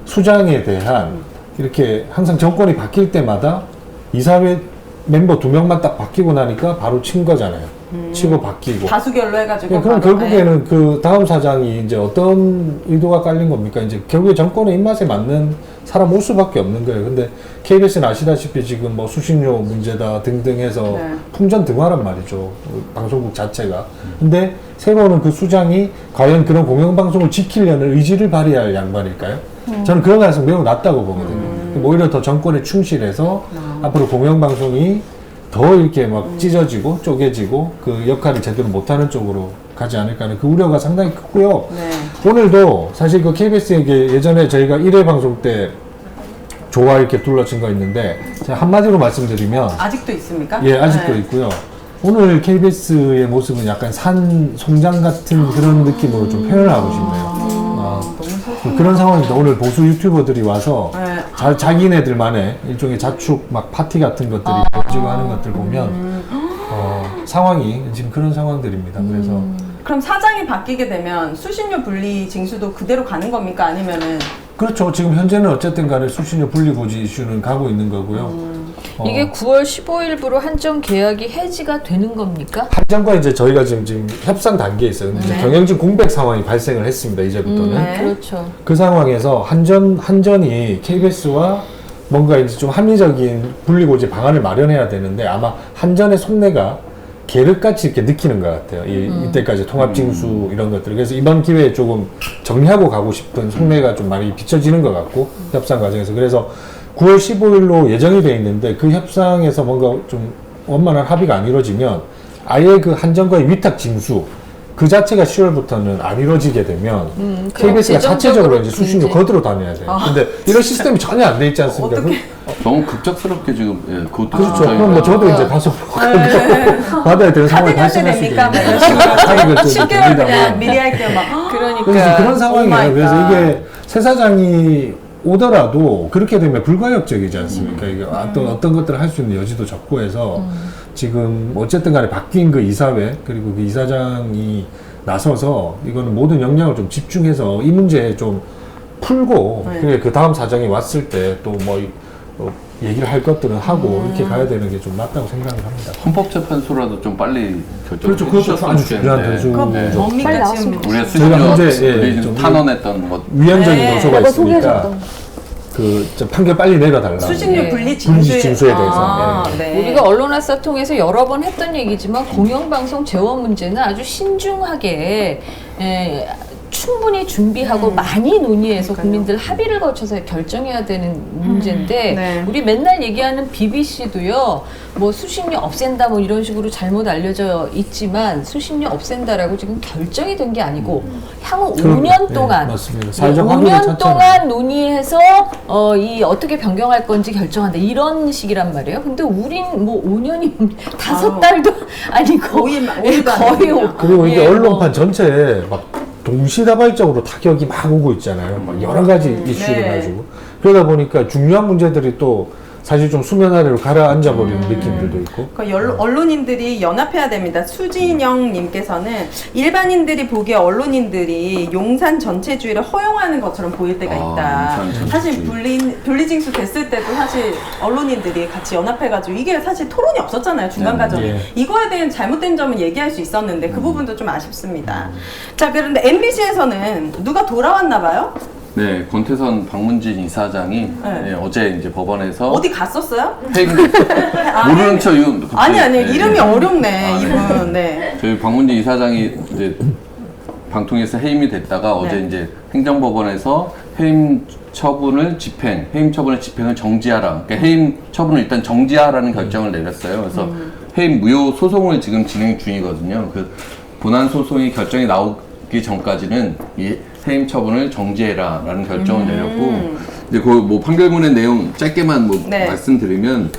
수장에 대한 이렇게 항상 정권이 바뀔 때마다 이사회 멤버 2명만 딱 바뀌고 나니까 바로 친 거잖아요. 치고 바뀌고. 다수결로 해가지고. 예, 그럼 바로, 결국에는 그 다음 사장이 이제 어떤 의도가 깔린 겁니까? 이제 결국에 정권의 입맛에 맞는 사람 올 수밖에 없는 거예요. 근데 KBS는 아시다시피 지금 뭐 수신료 문제다 등등 해서 네. 풍전등화란 말이죠. 방송국 자체가. 근데 새로 오는 그 수장이 과연 그런 공영방송을 지키려는 의지를 발휘할 양반일까요? 저는 그런 가능성이 매우 낮다고 보거든요. 오히려 더 정권에 충실해서 앞으로 공영방송이 더 이렇게 막 찢어지고 쪼개지고 그 역할을 제대로 못하는 쪽으로 가지 않을까 하는 그 우려가 상당히 크고요. 네. 오늘도 사실 그 KBS에게 예전에 저희가 1회 방송 때 조화 이렇게 둘러친 거 있는데 제가 한마디로 말씀드리면 아직도 있습니까? 예, 아직도 네. 있고요. 오늘 KBS의 모습은 약간 산 송장 같은 그런 느낌으로 좀 표현하고 싶네요. 그런 상황입니다. 오늘 보수 유튜버들이 와서 네. 자기네들만의 일종의 자축 막 파티 같은 것들이 벌어지고 하는 것들 보면 상황이 지금 그런 상황들입니다. 그래서 그럼 사장이 바뀌게 되면 수신료 분리 징수도 그대로 가는 겁니까? 아니면은 그렇죠. 지금 현재는 어쨌든 간에 수신료 분리 고지 이슈는 가고 있는 거고요. 이게 9월 15일부로 한정 계약이 해지가 되는 겁니까? 한정과 이제 저희가 지금 협상 단계에 있어요. 근데 이제 경영진 공백 상황이 발생을 했습니다. 이제부터는. 네. 그렇죠. 그 상황에서 한전이 KBS와 뭔가 이제 좀 합리적인 분리고지 방안을 마련해야 되는데 아마 한전의 속내가 계륵같이 이렇게 느끼는 것 같아요. 이때까지 통합징수 이런 것들. 그래서 이번 기회에 조금 정리하고 가고 싶은 속내가 좀 많이 비춰지는 것 같고 협상 과정에서. 그래서 9월 15일로 예정이 돼 있는데 그 협상에서 뭔가 좀 원만한 합의가 안 이루어지면 아예 그 한전과의 위탁징수 그 자체가 10월부터는 안 이루어지게 되면 KBS가 자체적으로 이제 수신료 거들어 다녀야 돼요. 근데 이런 시스템이 전혀 안 돼 있지 않습니까? 너무 급작스럽게 지금 그것도 그렇죠. 진짜 그럼 뭐 저도 이제 가서 받아야 되는 상황이 카드 발생할 수도 됩니까? 막 이런 있는 식으로 10개월 그냥 미리 할게요. 막. 그러니까 그래서 그런 오 상황이에요. 마이 그래서 갓. 이게 새 사장이 오더라도 그렇게 되면 불가역적이지 않습니까? 이게 어떤 것들을 할 수 있는 여지도 적고 해서 지금 어쨌든 간에 바뀐 그 이사회 그리고 그 이사장이 나서서 이거는 모든 역량을 좀 집중해서 이 문제에 좀 풀고 네. 그 다음 사장이 왔을 때 또 뭐 얘기를 할 것들은 하고 이렇게 가야 되는 게 좀 맞다고 생각을 합니다. 헌법재판소라도 좀 빨리 결정을 그렇죠. 그것도 아주 중요한 변수. 그거 네. 뭡니까 빨리 지금? 나왔으면 우리가 저희가 문제, 예, 수준료 좀 탄원했던 것 위헌적인 네. 요소가 아까 있으니까 소개하셨던. 저 판결 빨리 내려달라. 수신료 네. 분리 분리 징수에 징수에 대해서. 네. 우리가 언론화사 통해서 여러 번 했던 얘기지만 공영방송 재원 문제는 아주 신중하게 충분히 준비하고 많이 논의해서 국민들 합의를 거쳐서 결정해야 되는 문제인데 네. 우리 맨날 얘기하는 BBC도요 뭐 수신료 없앤다 뭐 이런 식으로 잘못 알려져 있지만 수신료 없앤다라고 지금 결정이 된 게 아니고 향후 그럼요. 5년 네, 동안 맞습니다. 사회적 합의를 5년 찾잖아요. 동안 논의해서 이 어떻게 변경할 건지 결정한다 이런 식이란 말이에요. 근데 우린 뭐 5년이 5달도 아니고 거의 예, 거의 그리고 이게 예, 언론판 전체에 막 동시다발적으로 타격이 막 오고 있잖아요. 막 여러 가지 이슈를 네. 가지고. 그러다 보니까 중요한 문제들이 또 사실 좀 수면 아래로 가라앉아 버리는 느낌들도 있고. 그러니까 언론인들이 연합해야 됩니다. 수진영님께서는 일반인들이 보기에 언론인들이 용산 전체주의를 허용하는 것처럼 보일 때가 있다. 용산 전체주의. 사실 분리징수 됐을 때도 사실 언론인들이 같이 연합해가지고 이게 사실 토론이 없었잖아요. 중간 과정에. 예. 이거에 대한 잘못된 점은 얘기할 수 있었는데 그 부분도 좀 아쉽습니다. 자, 그런데 MBC에서는 누가 돌아왔나 봐요? 네, 권태선 박문진 이사장이 네. 네, 어제 이제 법원에서 어디 갔었어요? 회임 모르는 척 이거 아니 네, 이름이 네. 어렵네 아, 네. 이분. 네. 저희 박문진 이사장이 이제 방통위에서 해임이 됐다가 어제 네. 이제 행정법원에서 해임 처분의 집행을 정지하라. 그러니까 해임 처분을 일단 정지하라는 결정을 내렸어요. 그래서 해임 무효 소송을 지금 진행 중이거든요. 그 본안 소송이 결정이 나오기 전까지는 이 해임 처분을 정지해라라는 결정을 내렸고, 이제 그 뭐 판결문의 내용 짧게만 뭐 네. 말씀드리면.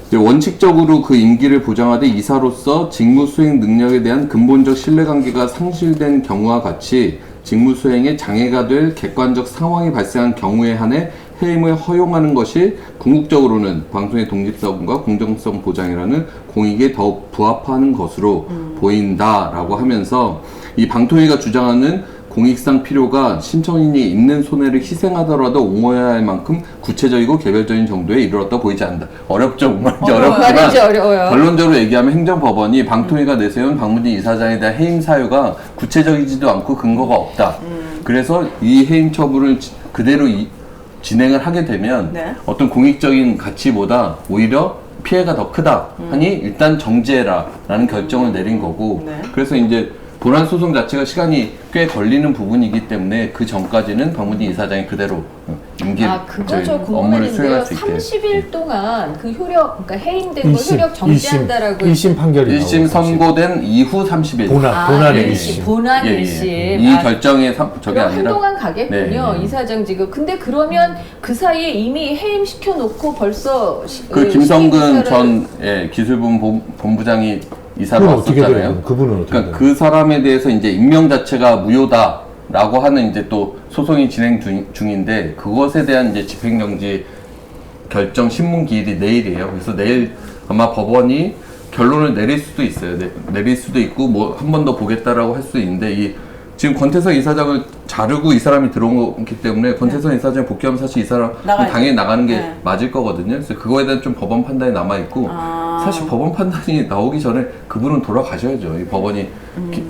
이제 원칙적으로 그 임기를 보장하되 이사로서 직무 수행 능력에 대한 근본적 신뢰관계가 상실된 경우와 같이 직무 수행에 장애가 될 객관적 상황이 발생한 경우에 한해 해임을 허용하는 것이 궁극적으로는 방송의 독립성과 공정성 보장이라는 공익에 더욱 부합하는 것으로 보인다라고 하면서 이 방통위가 주장하는 공익상 필요가 신청인이 있는 손해를 희생하더라도 옹호해야 할 만큼 구체적이고 개별적인 정도에 이르렀다 보이지 않는다. 어렵죠. 말인지 어렵지만 말인지 어려워요. 결론적으로 얘기하면 행정법원이 방통위가 내세운 박문진 이사장에 대한 해임 사유가 구체적이지도 않고 근거가 없다. 그래서 이 해임 처분을 그대로 진행을 하게 되면 네. 어떤 공익적인 가치보다 오히려 피해가 더 크다 하니 일단 정지해라 라는 결정을 내린 거고, 네. 그래서 이제 본안 소송 자체가 시간이 꽤 걸리는 부분이기 때문에 그 전까지는 박문진 이사장이 그대로 임기 그거 저 업무를 궁금했는데요. 수행할 수 있게. 30일 동안 그 효력, 그러니까 해임된 거 효력 정지한다라고 1심 판결이 1심 나오고 선고된 이후 30일. 본안의 1심, 1심. 본안 예, 예. 1심. 이 결정에 저게 그럼 아니라 한동안 가겠군요. 네, 네. 이사장 지금. 근데 그러면 그 사이에 이미 해임시켜 놓고 벌써 그 김성근 전 기술부 본부장이 이사로 그건 어떻게 왔었잖아요. 돼요? 그분은 어떻게 그러니까 돼요? 그 사람에 대해서 이제 임명 자체가 무효다라고 하는 이제 또 소송이 진행 중인데, 그것에 대한 이제 집행정지 결정 신문 기일이 내일이에요. 그래서 내일 아마 법원이 결론을 내릴 수도 있어요. 내릴 수도 있고 뭐 한 번 더 보겠다라고 할 수도 있는데, 지금 권태선 이사장을 자르고 이 사람이 들어온 거기 때문에 권태선 이사장 복귀하면 사실 이 사람 나가야죠. 당연히 나가는 게 네. 맞을 거거든요. 그래서 그거에 대한 좀 법원 판단이 남아 있고, 사실 법원 판단이 나오기 전에 그분은 돌아가셔야죠. 이 법원이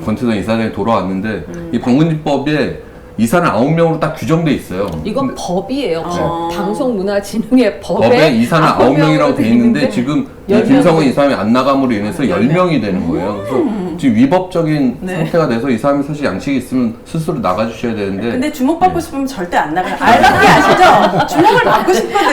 권태선 이사장이 돌아왔는데 이 방문집법에 이사는 9명으로 딱 규정돼 있어요. 이건 법이에요. 법. 방송문화진흥의 법에 이사는 9명이라고 돼 있는데 지금 이 10명으로. 김성훈 이 사람이 안 나감으로 인해서 10명이 되는 거예요. 그래서 지금 위법적인 네. 상태가 돼서 이 사람이 사실 양식이 있으면 스스로 나가주셔야 되는데, 근데 주목받고 싶으면 절대 안 나가요. 알바끼 아시죠? 주목을 받고 싶거든.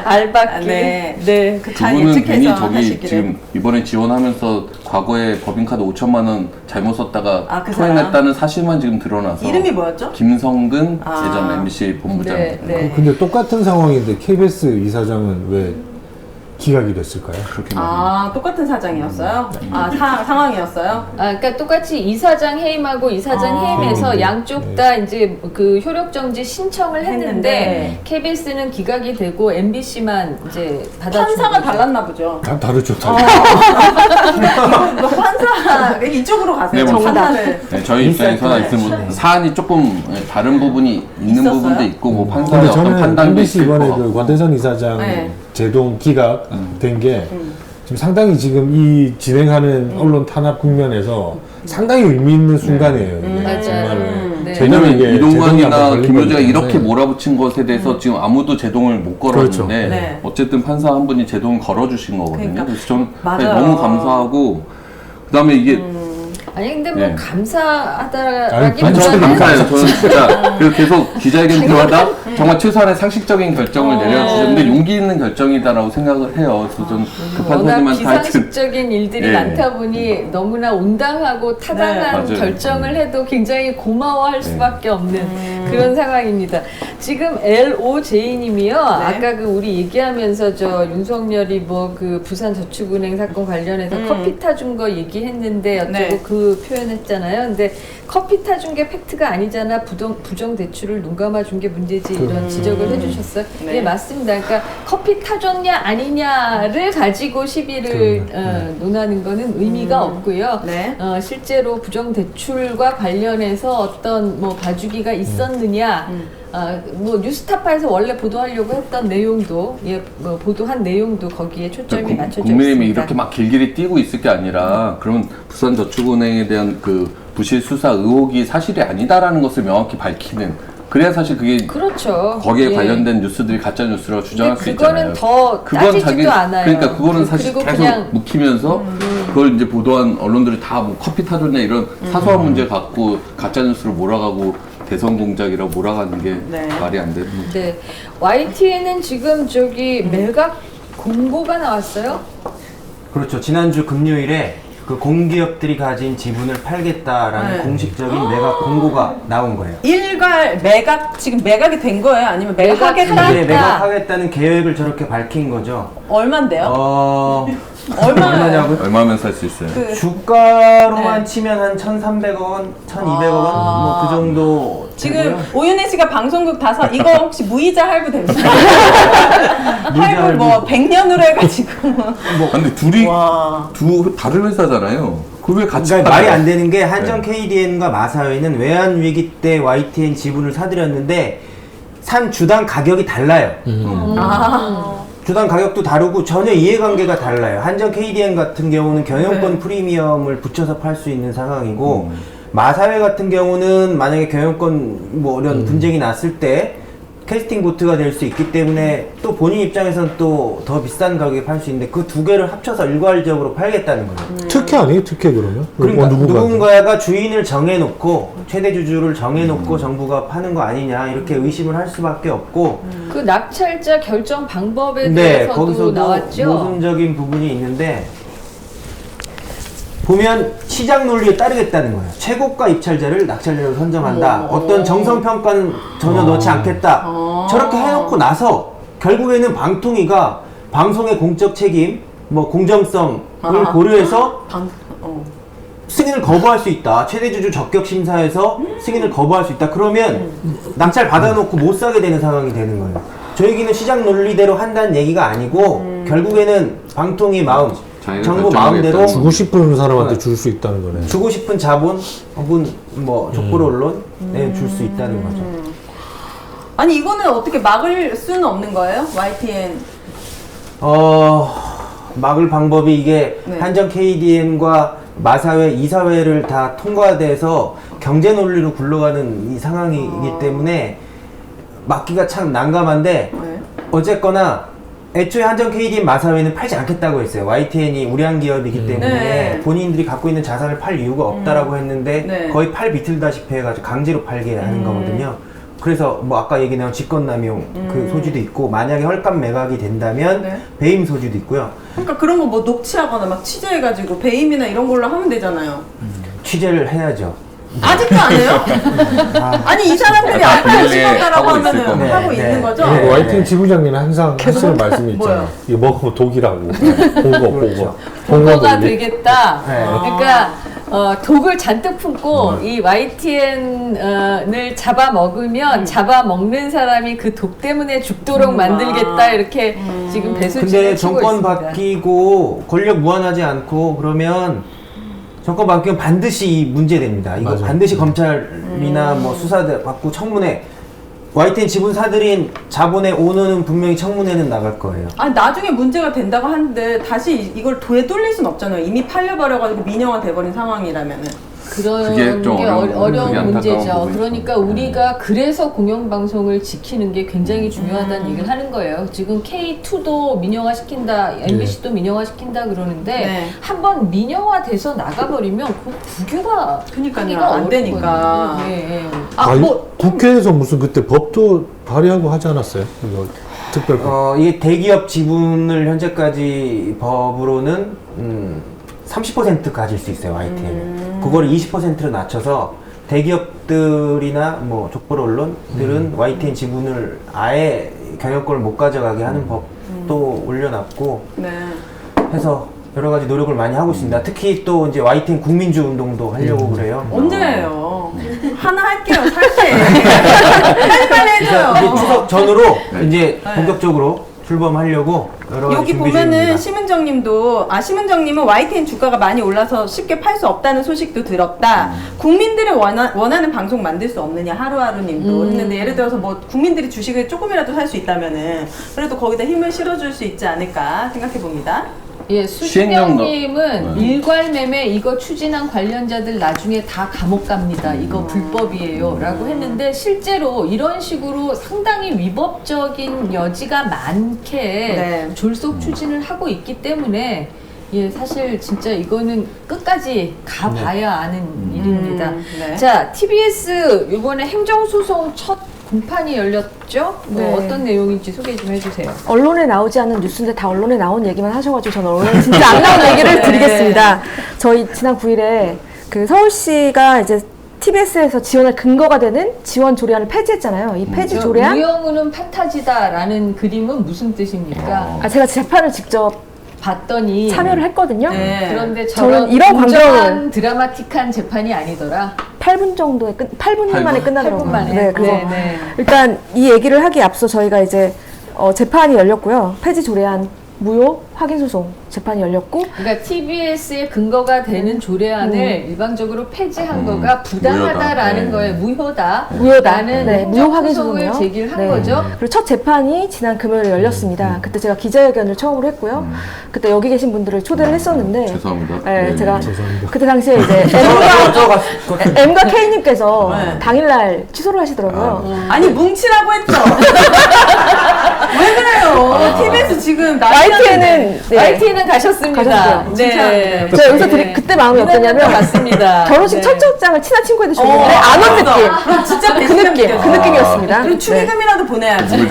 알바끼. 네. 네. 잘 그분은 예측해서 괜히 저기 하시기를. 지금 이번에 지원하면서 과거에 법인카드 5천만 원 잘못 썼다가 그 토해냈다는 사실만 지금 드러나서. 이름이 뭐였죠? 김성근 예전 MBC 본부장. 네, 네. 근데 똑같은 상황인데 KBS 이사장은 왜 기각이 됐을까요? 그렇게 아, 똑같은 사장이었어요? 아, 상황이었어요? 그러니까 똑같이 이사장 해임하고 이사장 해임에서 양쪽 다 이제 그 효력 정지 신청을 했는데 했는데 KBS는 기각이 되고 MBC만 이제 받아주고 판사가 달랐나 보죠. 다 다르죠. 판사 이쪽으로 가세요. 네, 뭐 판사를. 네, 저희 입장에서는 인사이트를 하여튼 뭐 사안이 조금 다른 부분이 있는 있었어요? 부분도 있고 뭐 판사의 근데 어떤 저는 판단도 MBC 있을 이번에 것 그 같고. 권대선 이사장 네. 제동 기각된 게 지금 상당히 지금 이 진행하는 언론 탄압 국면에서 상당히 의미 있는 순간이에요. 이게 맞아요. 정말. 네. 왜냐면 이게 이동관이나 제동이 한번 김효재가 걸린 이렇게 거기 몰아붙인 것에 대해서 지금 아무도 제동을 못 걸었는데 그렇죠. 네. 어쨌든 판사 한 분이 제동을 걸어주신 거거든요. 그러니까. 그래서 저는 맞아요. 너무 감사하고 그다음에 이게 아니 근데 뭐 네. 아니, 감사하다라기보다는 저는 감사해요. 저는 진짜 그래서 계속 기자회견 들어가다 정말 최소한의 상식적인 결정을 내려주셨는데 용기 있는 결정이다라고 생각을 해요. 그래서 저는 그 워낙 판사님한테 하여튼 비상식적인 일들이 예. 많다 보니 너무나 온당하고 타당한 네. 맞아요. 결정을 해도 굉장히 고마워할 수밖에 없는 그런 상황입니다. 지금 LOJ님이요. 아까 그 우리 얘기하면서 저 윤석열이 뭐 그 부산저축은행 사건 관련해서 커피 타준 거 얘기했는데 어쩌고 네. 그 표현했잖아요. 근데 커피 타준 게 팩트가 아니잖아. 부정 대출을 눈 감아준 게 문제지. 이런 지적을 해주셨어요. 네. 네, 맞습니다. 그러니까 커피 타줬냐 아니냐를 가지고 시비를 논하는 거는 의미가 없고요. 네. 실제로 부정 대출과 관련해서 어떤 뭐 봐주기가 있었느냐. 뭐 뉴스타파에서 원래 보도하려고 했던 내용도 뭐 보도한 내용도 거기에 초점이 맞춰져 국민의힘이 있습니다. 이렇게 막 길길이 뛰고 있을 게 아니라 그러면 부산저축은행에 대한 그 부실 수사 의혹이 사실이 아니다라는 것을 명확히 밝히는 그래야 사실 그게 그렇죠. 거기에 예. 관련된 뉴스들이 가짜 뉴스라고 주장할 수 근데 있잖아요. 그거는 더 따지지도 않아요. 그러니까 그거는 사실 그리고 계속 그냥 묵히면서 그걸 이제 보도한 언론들이 다 뭐 커피 타줬냐 이런 사소한 문제 갖고 가짜 뉴스로 몰아가고 대선 공작이라고 몰아가는 게 네. 말이 안 되는. 네. YTN은 지금 저기 매각 공고가 나왔어요. 그렇죠. 지난주 금요일에 그 공기업들이 가진 지분을 팔겠다라는 네. 공식적인 매각 공고가 나온 거예요. 일괄 매각, 지금 매각이 된 거예요? 아니면 매각하겠다? 네, 매각하겠다는 계획을 저렇게 밝힌 거죠. 얼만데요? 얼마냐고요? 얼마면 살 수 있어요? 주가로만 네. 치면 한 1,300억 원, 1,200억 원? 뭐 그 정도 지금 되고요. 오윤혜 씨가 방송국 가서 이거 혹시 무이자 할부 됩니까? 무이자 할부 뭐 100년으로 해가지고 근데 둘이 와. 다른 회사잖아요. 그걸 왜 같이 그러니까 말이 팔아요? 안 되는 게 한정 KDN과 마사회는 외환 위기 때 YTN 지분을 사들였는데 산 주당 가격이 달라요. 주당 가격도 다르고 전혀 이해관계가 달라요. 한정 KDN 같은 경우는 경영권 프리미엄을 붙여서 팔 수 있는 상황이고 마사회 같은 경우는 만약에 경영권 뭐 이런 분쟁이 났을 때 캐스팅 보트가 될 수 있기 때문에 또 본인 입장에서는 또 더 비싼 가격에 팔 수 있는데 그 두 개를 합쳐서 일괄적으로 팔겠다는 거예요. 특혜 아니에요? 특혜 그러면? 그러니까 누군가한테. 누군가가 주인을 정해놓고 최대 주주를 정해놓고 정부가 파는 거 아니냐 이렇게 의심을 할 수밖에 없고 그 낙찰자 결정 방법에 네, 대해서도 거기서도 나왔죠. 모순적인 부분이 있는데 보면 시장 논리에 따르겠다는 거예요. 최고가 입찰자를 낙찰자로 선정한다. 어떤 정성 평가는 전혀 넣지 않겠다. 저렇게 해놓고 나서 결국에는 방통위가 방송의 공적 책임, 뭐 공정성을 고려해서 승인을 거부할 수 있다. 최대주주 적격 심사에서 승인을 거부할 수 있다. 그러면 낙찰 받아놓고 못 사게 되는 상황이 되는 거예요. 저 얘기는 시장 논리대로 한다는 얘기가 아니고 결국에는 방통위 마음, 정부 마음대로 주고 싶은 사람한테 줄 수 있다는 거네. 주고 싶은 자본 혹은 뭐 족보로 언론 줄 수 있다는 거죠. 아니 이거는 어떻게 막을 수는 없는 거예요? YTN 막을 방법이 이게 네. 한정 KDN과 마사회, 이사회를 다 통과돼서 경제 논리로 굴러가는 이 상황이기 때문에 막기가 참 난감한데 네. 어쨌거나 애초에 한정 KDN 마사회는 팔지 않겠다고 했어요. YTN이 우량 기업이기 때문에 네. 본인들이 갖고 있는 자산을 팔 이유가 없다라고 했는데 네. 거의 팔 비틀다시피 해가지고 강제로 팔게 하는 거거든요. 그래서 뭐 아까 얘기 나온 직권남용 그 소지도 있고 만약에 헐값 매각이 된다면 네. 배임 소지도 있고요. 그러니까 그런 거 뭐 녹취하거나 막 취재해가지고 배임이나 이런 걸로 하면 되잖아요. 취재를 해야죠. 아직도 안 해요? 아니 이 사람들이 알파고 비밀리에 찍어가라고 하고 있을 하면은 겁니다. 하고 있는 거죠? 그리고 YTN 지부장님은 항상 하시는 말씀이 있잖아요. 뭐요? 이거 먹으면 독이라고. 그렇죠. 보고가 되겠다. 네. 그러니까 독을 잔뜩 품고 이 YTN을 잡아먹으면 잡아먹는 사람이 그 독 때문에 죽도록 만들겠다 이렇게 지금 근데 배수진을 치고 정권 있습니다. 바뀌고 권력 무한하지 않고 그러면 정권 바뀌면 반드시 이 문제됩니다. 이거 맞아요. 반드시 검찰이나 뭐 수사대 받고 청문회 YTN 지분사들인 자본의 오너는 분명히 청문회는 나갈 거예요. 아니 나중에 문제가 된다고 하는데 다시 이걸 되돌릴 순 없잖아요. 이미 팔려버려가지고 민영화 돼버린 상황이라면은. 그런 그게 좀 게 어려운 어려운 문제죠. 부분이죠. 그러니까 우리가 그래서 공영방송을 지키는 게 굉장히 중요하다는 얘기를 하는 거예요. 지금 K2도 민영화시킨다, MBC도 민영화시킨다 그러는데 네. 한번 민영화돼서 나가버리면 그 국유가 그러니까요. 하기가 안 되니까. 어렵거든요. 네, 네. 국회에서 무슨 그때 법도 발의하고 하지 않았어요? 이거 특별법. 이게 대기업 지분을 현재까지 법으로는 30% 가질 수 있어요, YTN은. 그걸 20%로 낮춰서 대기업들이나 뭐 족벌 언론들은 YTN 지분을 아예 경영권을 못 가져가게 하는 법도 올려놨고 네. 해서 여러 가지 노력을 많이 하고 있습니다. 특히 또 이제 YTN 국민주 운동도 하려고 그래요. 언제 해요? 하나 할게요. 살게. 빨리빨리 해줘요. 그래서 이제 추석 전으로 이제 본격적으로 출범하려고 여러 가지 여기 준비 보면은 중입니다. 심은정님도 심은정님은 YTN 주가가 많이 올라서 쉽게 팔 수 없다는 소식도 들었다. 국민들이 원하는 방송 만들 수 없느냐 하루하루님도 했는데 예를 들어서 뭐 국민들이 주식을 조금이라도 살 수 있다면은 그래도 거기다 힘을 실어줄 수 있지 않을까 생각해 봅니다. 예, 수진영님은 네. 일괄매매 이거 추진한 관련자들 나중에 다 감옥 갑니다. 이거 불법이에요. 라고 했는데 실제로 이런 식으로 상당히 위법적인 여지가 많게 네. 졸속 추진을 하고 있기 때문에 예, 사실 진짜 이거는 끝까지 가봐야 아는 일입니다. 네. 자, TBS 이번에 행정소송 첫 공판이 열렸죠? 네. 어떤 내용인지 소개 좀 해주세요. 언론에 나오지 않는 뉴스인데 다 언론에 나온 얘기만 하셔가지고 저는 언론에 진짜 안 나온 얘기를 네. 드리겠습니다. 저희 지난 9일에 그 서울시가 이제 TBS에서 지원할 근거가 되는 지원 조례안을 폐지했잖아요. 이 폐지 조례안 우영우는 판타지다라는 그림은 무슨 뜻입니까? 제가 재판을 직접 봤더니 참여를 했거든요. 네. 그런데 저는 저런 이런 공정한 드라마틱한 재판이 아니더라. 8분 정도에 8분 만에 끝나더라고요. 8분 만에. 네, 그래서 네. 일단 이 얘기를 하기에 앞서 저희가 이제 재판이 열렸고요. 폐지 조례안 무효 확인 소송 재판이 열렸고, 그러니까 TBS의 근거가 되는 조례안을 일방적으로 폐지한 거가 무효다. 부당하다라는 네. 거에 네, 무효다라는 무효 확인 행정소송을 소송이요. 제기를 한 네. 거죠. 그리고 첫 재판이 지난 금요일에 열렸습니다. 그때 제가 기자회견을 처음으로 했고요. 그때 여기 계신 분들을 초대를 했었는데, 죄송합니다. 네, 네. 제가 죄송합니다. 그때 당시에 이제 M과 K님께서 당일날 취소를 하시더라고요. 아니 뭉치라고 했죠. 왜 그래요? TBS 지금 YTN은 YTN은 가셨습니다. 가셨어요. 네. 제가 여기서 그때 마음이 어떠냐면 맞습니다. 결혼식 첫 출장을 친한 친구한테 줬는데 안 온 느낌. 진짜 그 느낌, 그 느낌이었습니다. 그리고 축의금이라도 보내야지.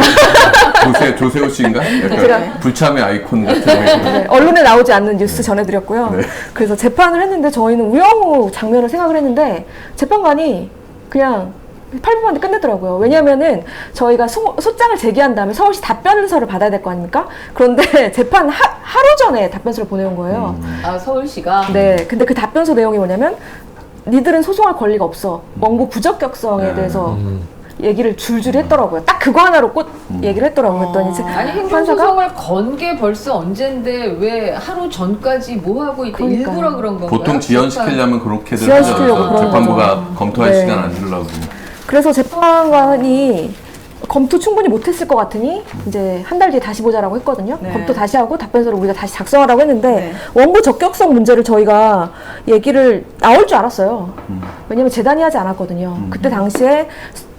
조세호 씨인가? 약간 제가- 불참의 아이콘 같은 네, 언론에 나오지 않는 뉴스 전해드렸고요. 그래서 재판을 했는데 저희는 우영우 장면을 생각을 했는데 재판관이 그냥 8분 만에 끝내더라고요. 왜냐면은 저희가 소장을 제기한 다음에 서울시 답변서를 받아야 될 거 아닙니까? 그런데 재판 하루 전에 답변서를 보내온 거예요. 아, 서울시가 네, 근데 그 답변서 내용이 뭐냐면 니들은 소송할 권리가 없어. 원고 부적격성에 대해서 얘기를 줄줄이 했더라고요. 딱 그거 하나로 꼭 얘기를 했더라고요. 그랬더니 아니 판사가 행정소송을 건 게 벌써 언젠데 왜 하루 전까지 뭐 하고 있다 그러니까요. 일부러 그런 건가요? 보통 지연시키려면 그렇게들 지연시키려고 하죠. 그런 재판부가 거죠. 검토할 네. 시간 안 주려고. 그래서 재판관이 검토 충분히 못했을 것 같으니 이제 한 달 뒤에 다시 보자라고 했거든요. 네. 검토 다시 하고 답변서를 우리가 다시 작성하라고 했는데 네. 원고 적격성 문제를 저희가 얘기를 나올 줄 알았어요. 왜냐면 재단이 하지 않았거든요. 그때 당시에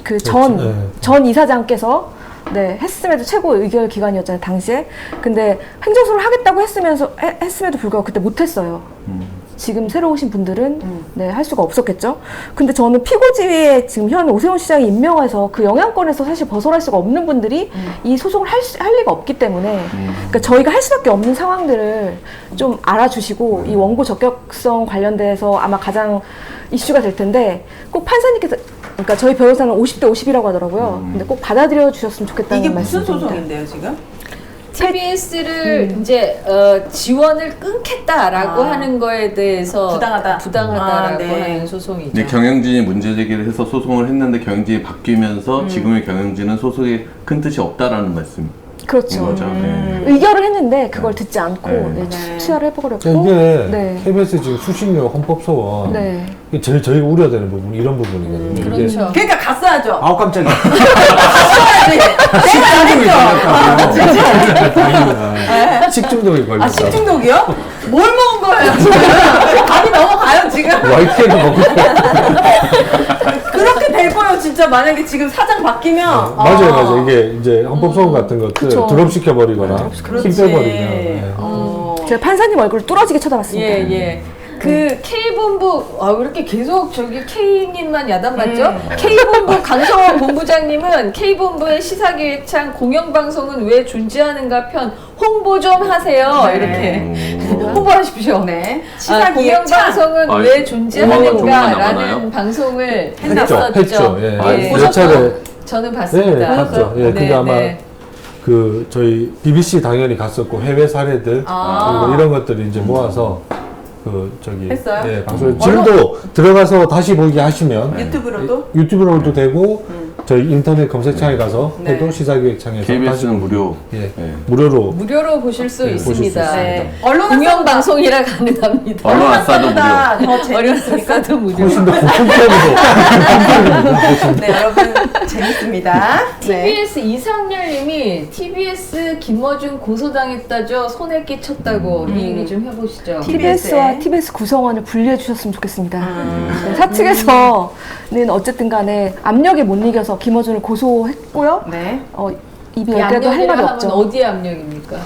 그 전 이사장께서 네, 했음에도 최고 의결 기관이었잖아요, 당시에. 근데 행정소송을 하겠다고 했음에도 불구하고 그때 못했어요. 지금 새로 오신 분들은 네, 할 수가 없었겠죠. 근데 저는 피고지에 지금 현 오세훈 시장이 임명해서 그 영향권에서 사실 벗어날 수가 없는 분들이 이 소송을 할 리가 없기 때문에 그러니까 저희가 할 수밖에 없는 상황들을 좀 알아주시고 이 원고 적격성 관련돼서 아마 가장 이슈가 될 텐데 꼭 판사님께서 그러니까 저희 변호사는 50대 50이라고 하더라고요. 근데 꼭 받아들여 주셨으면 좋겠다는 이게 무슨 말씀입니다. 소송인데요, 지금? TBS를 이제 지원을 끊겠다라고 하는 거에 대해서 부당하다라고 네. 하는 소송이죠. 이제 경영진이 문제 제기를 해서 소송을 했는데 경영진이 바뀌면서 지금의 경영진은 소송에 큰 뜻이 없다라는 말씀인 그렇죠. 거죠. 네. 의결을 했는데 그걸 듣지 않고 네. 네, 취하를 해버렸고 이게 네. KBS 지금 수신료 헌법소원 네. 이게 제일 저희가 우려되는 부분 이런 부분이거든요. 이게 그렇죠. 그러니까 갔어야죠. 아우 깜짝이야. 식중독이 걸렸다. 아, 식중독이요? 뭘 먹은 거예요, 지금? 밥이 넘어가요, 지금? YTN을 먹고 그렇게 될 거예요, 진짜. 만약에 지금 사장 바뀌면. 맞아요. 이게 이제 헌법소원 같은 것들 그쵸. 드롭시켜버리거나 힘 그렇지. 빼버리면 네. 제가 판사님 얼굴을 뚫어지게 쳐다봤습니다. 예. 그 K본부 왜 이렇게 계속 저기 K님만 야단 맞죠? K본부 강성원 본부장님은 K본부의 시사기획창 공영방송은 왜 존재하는가 편 홍보 좀 하세요. 이렇게 홍보하십시오. 네. 공영방송은 아, 왜 5만 존재하는가라는 나가나요? 방송을 했죠. 했었죠. 예. 예. 몇 차례 저는 봤습니다. 네, 봤죠. 예, 근데 아마 그 저희 BBC 당연히 갔었고 해외 사례들 그리고 이런 것들을 이제 모아서 그 저기 했어요? 예, 방송 지금도 들어가서 다시 보기 하시면 유튜브로도? 유튜브로도 되고 저희 인터넷 검색창에 가서 네. 해도 시사기획창에서 KBS는 무료. 예, 네. 무료로 보실 수 네, 보실 수 있습니다. 있습니다. 네. 언론 공영방송이라 가능합니다. 언론 아싸도 무료. 더 재밌습니까? 언론사도 무료. 훨씬 더 국뽕편으로 네, 여러분 재밌습니다. 네. TBS 이상렬님이 TBS 김어준 고소당했다죠. 손해 끼쳤다고 이 얘기 좀 해보시죠. TBS와 TBS 구성원을 분리해 주셨으면 좋겠습니다. 네, 사측에서는 어쨌든 간에 압력에 못 이겨서 김어준을 고소했고요. 네. 입이 이 열 때도 할 말이 압력이라 하면 없죠. 어디의 압력입니까?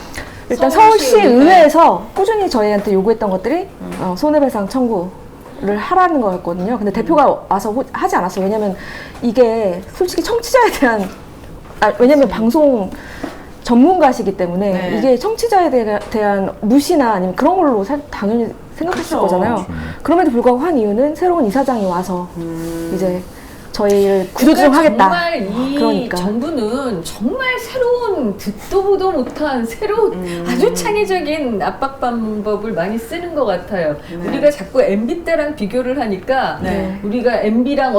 일단 서울시 의회에서 꾸준히 저희한테 요구했던 것들이 손해배상 청구를 하라는 거였거든요. 근데 대표가 와서 하지 않았어요. 왜냐면 이게 솔직히 청취자에 대한 왜냐면 방송 전문가시기 때문에 네. 이게 청취자에 대한 무시나 아니면 그런 걸로 당연히 생각했을 그쵸. 거잖아요. 그럼에도 불구하고 한 이유는 새로운 이사장이 와서 이제 저희를 구조조정하겠다. 정말 이 그러니까. 정부는 정말 새로운 듣도 보도 못한 새로운 아주 창의적인 압박 방법을 많이 쓰는 것 같아요. 우리가 자꾸 MB 때랑 비교를 하니까 네. 우리가 MB랑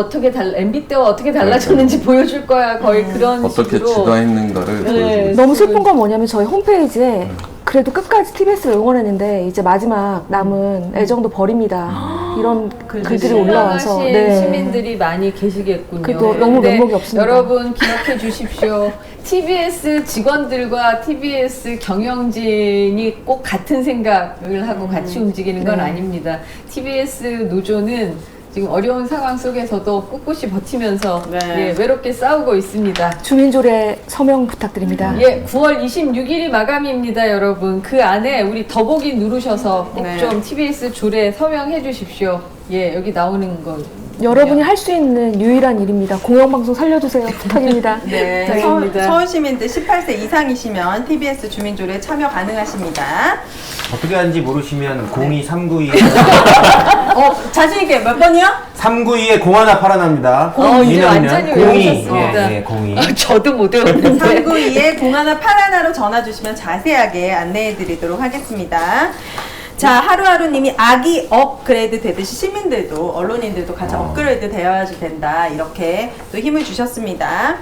MB 때와 어떻게 달라졌는지 보여줄 거야. 거의 그런 어떻게 식으로. 지도했는가를 네. 보여주고 너무 슬픈 건 뭐냐면 저희 홈페이지에 그래도 끝까지 TBS를 응원했는데 이제 마지막 남은 애정도 버립니다. 이런 글들이 올라와서 실망하신 시민들이 많이 계시겠군요. 그래도 너무 근데 면목이 없습니다. 여러분 기억해 주십시오. TBS 직원들과 TBS 경영진이 꼭 같은 생각을 하고 같이 움직이는 건 아닙니다. TBS 노조는 지금 어려운 상황 속에서도 꿋꿋이 버티면서 네. 예, 외롭게 싸우고 있습니다. 주민조례 서명 부탁드립니다. 예, 9월 26일이 마감입니다, 여러분. 그 안에 우리 더보기 누르셔서 꼭 네. 좀 TBS 조례 서명해 주십시오. 예, 여기 나오는 거. 여러분이 할 수 있는 유일한 일입니다. 공영방송 살려주세요. 부탁입니다. 네. 부탁입니다. 서울 시민들 18세 이상이시면 TBS 주민조례 참여 가능하십니다. 어떻게 하는지 모르시면 02392 자신있게 몇 번이요? 392에 공 하나 팔아납니다. 이제 완전히 외우셨습니다. 예, 02. 저도 못 외웠는데. 392에 0181로 전화 주시면 자세하게 안내해 드리도록 하겠습니다. 자, 하루하루님이 악이 업그레이드 되듯이 시민들도 언론인들도 같이 업그레이드 되어야지 된다. 이렇게 또 힘을 주셨습니다.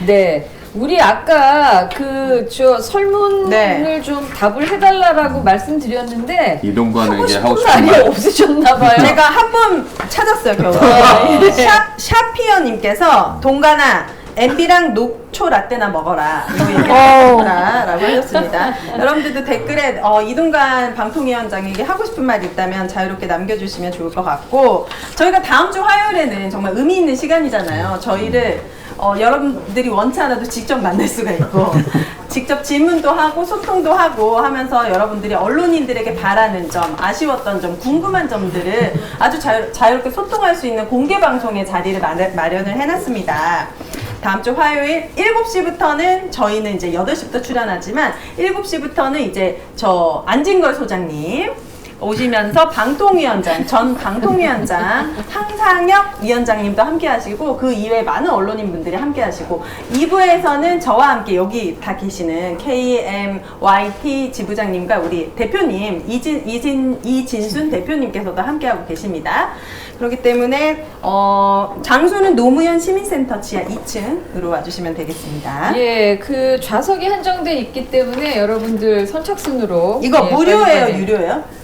네. 우리 아까 저 설문을 네. 좀 답을 해달라고 말씀드렸는데 이동관에게 하고 싶은 싶은 말이 말. 없으셨나봐요. 제가 한 번 찾았어요, 겨우. 샤피어님께서 동간아 MB랑 녹초 라떼나 먹어라. 이거 얘기해라 라고 하셨습니다. 여러분들도 댓글에 이동관 방통위원장에게 하고 싶은 말이 있다면 자유롭게 남겨주시면 좋을 것 같고, 저희가 다음 주 화요일에는 정말 의미 있는 시간이잖아요. 저희를 여러분들이 원치 않아도 직접 만날 수가 있고 직접 질문도 하고 소통도 하고 하면서 여러분들이 언론인들에게 바라는 점, 아쉬웠던 점, 궁금한 점들을 아주 자유롭게 소통할 수 있는 공개 방송의 자리를 마련을 해놨습니다. 다음 주 화요일 7시부터는 저희는 이제 8시부터 출연하지만 7시부터는 이제 저 안진걸 소장님 오시면서 전 방통위원장 황상혁 위원장님도 함께 하시고 그 이외에 많은 언론인 분들이 함께 하시고 2부에서는 저와 함께 여기 다 계시는 KMYT 지부장님과 우리 대표님 이진순 대표님께서도 함께 하고 계십니다. 그렇기 때문에 장소는 노무현 시민센터 지하 2층으로 와주시면 되겠습니다. 예, 그 좌석이 한정돼 있기 때문에 여러분들 선착순으로 이거 무료예요, 빨리빨리. 유료예요?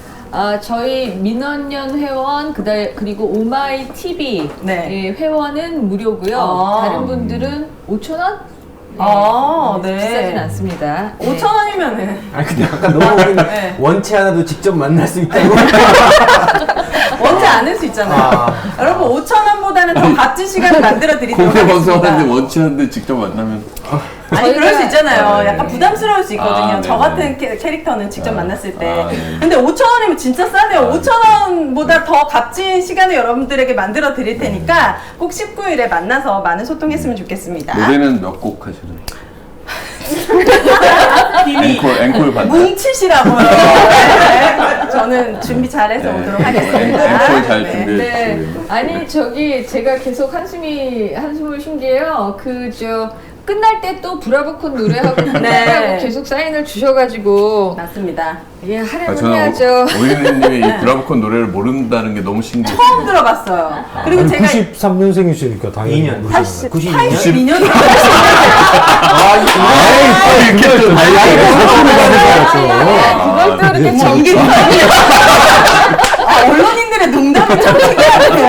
저희 민원연 회원 그리고 오마이 TV 네. 예, 회원은 무료고요. 다른 분들은 5,000원? 네. 비싸진 않습니다. 5,000원이면은 아 근데 아까 너무 우리는 네. 원치 않아도 직접 만날 수 있다고. 원치 않을 수 있잖아요. 여러분 5,000원보다는 더 값진 시간을 만들어 드리도록 공개 방송하는데 하겠습니다. 원치 않는데 직접 만나면 아니 그럴 수 있잖아요. 아, 네. 약간 부담스러울 수 있거든요. 아, 저 네, 같은 네. 캐릭터는 직접 만났을 때. 아, 네. 근데 5,000원이면 진짜 싸네요. 5,000원보다 더 값진 시간을 여러분들에게 만들어 드릴 테니까 꼭 19일에 만나서 많은 소통했으면 좋겠습니다. 노래는 몇 곡 하시나요? 비밀. 앵콜 받나요? 뭉치시라고요. 네. 저는 준비 잘해서 네. 오도록 하겠습니다. 앵콜 잘 네. 준비해 네. 주시고요. 아니 저기 제가 계속 한숨을 쉰 게요. 끝날 때 또 브라보콘 노래하고 네. 계속 사인을 주셔가지고 맞습니다. 예 아, 하려면 저는 해야죠. 오이님이 이 브라보콘 노래를 모른다는 게 너무 신기해요. 처음 들어봤어요. 그리고 아니, 제가 93년생이시니까 당연히 2년. 모르시잖아요. 92년? 82년 이렇게 좀 그걸 또 이렇게 뭐 이게 언론인들의 농담을 참 신기하네요.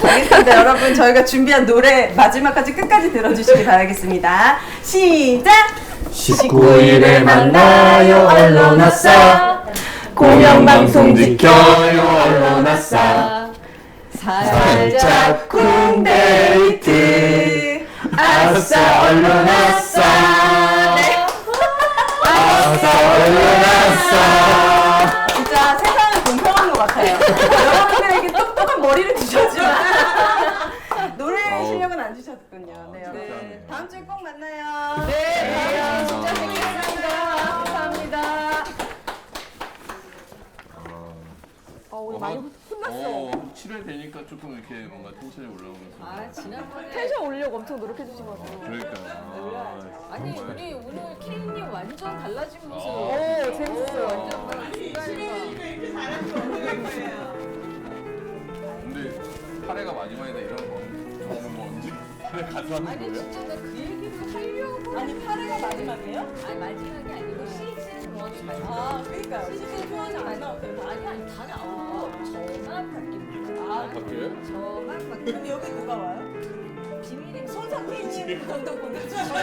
알겠습니다. 여러분 저희가 준비한 노래 마지막까지 끝까지 들어주시기 바라겠습니다. 시작! 19일에 만나요 언론아싸 공영방송 지켜요 살짝 살짝 쿵데이트 아싸 언론아싸 네. 진짜 세상은 공평한 것 같아요. 여러분들에게 똑똑한 머리를 주셨지만 노래 실력은 안 주셨군요. 네, 여러분. 다음 주에 꼭 만나요. 네, 진짜 재밌었습니다. 감사합니다. 오늘 많이 혼났어. 7회 되니까 조금 이렇게 뭔가 텐션이 올라오면서. 지난번에 텐션 올리려고 엄청 노력해 주신 것 같아요. 그러니까요. 아니 우리 오늘 케이님 완전 달라진 모습. 재밌었어요. 완전 근데 사례가 많이 나 이런 거. 저는 뭐 언제 사례 가서 하는 아니 거예요? 진짜 나 그 얘기를 하려고. 아니 8회가 마지막이에요? 아니 마지막이 아니고 시즌 1이 마지막. 그러니까요. 시즌 2는 안 나왔어요. 아니 다 나오고 저만 바뀝니다. 바뀌어요? 저만 바뀌. 그럼 여기 누가 와요? 비밀이 손석희님 감독 보내주세요.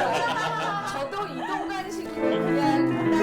저도 이동관식으로 그냥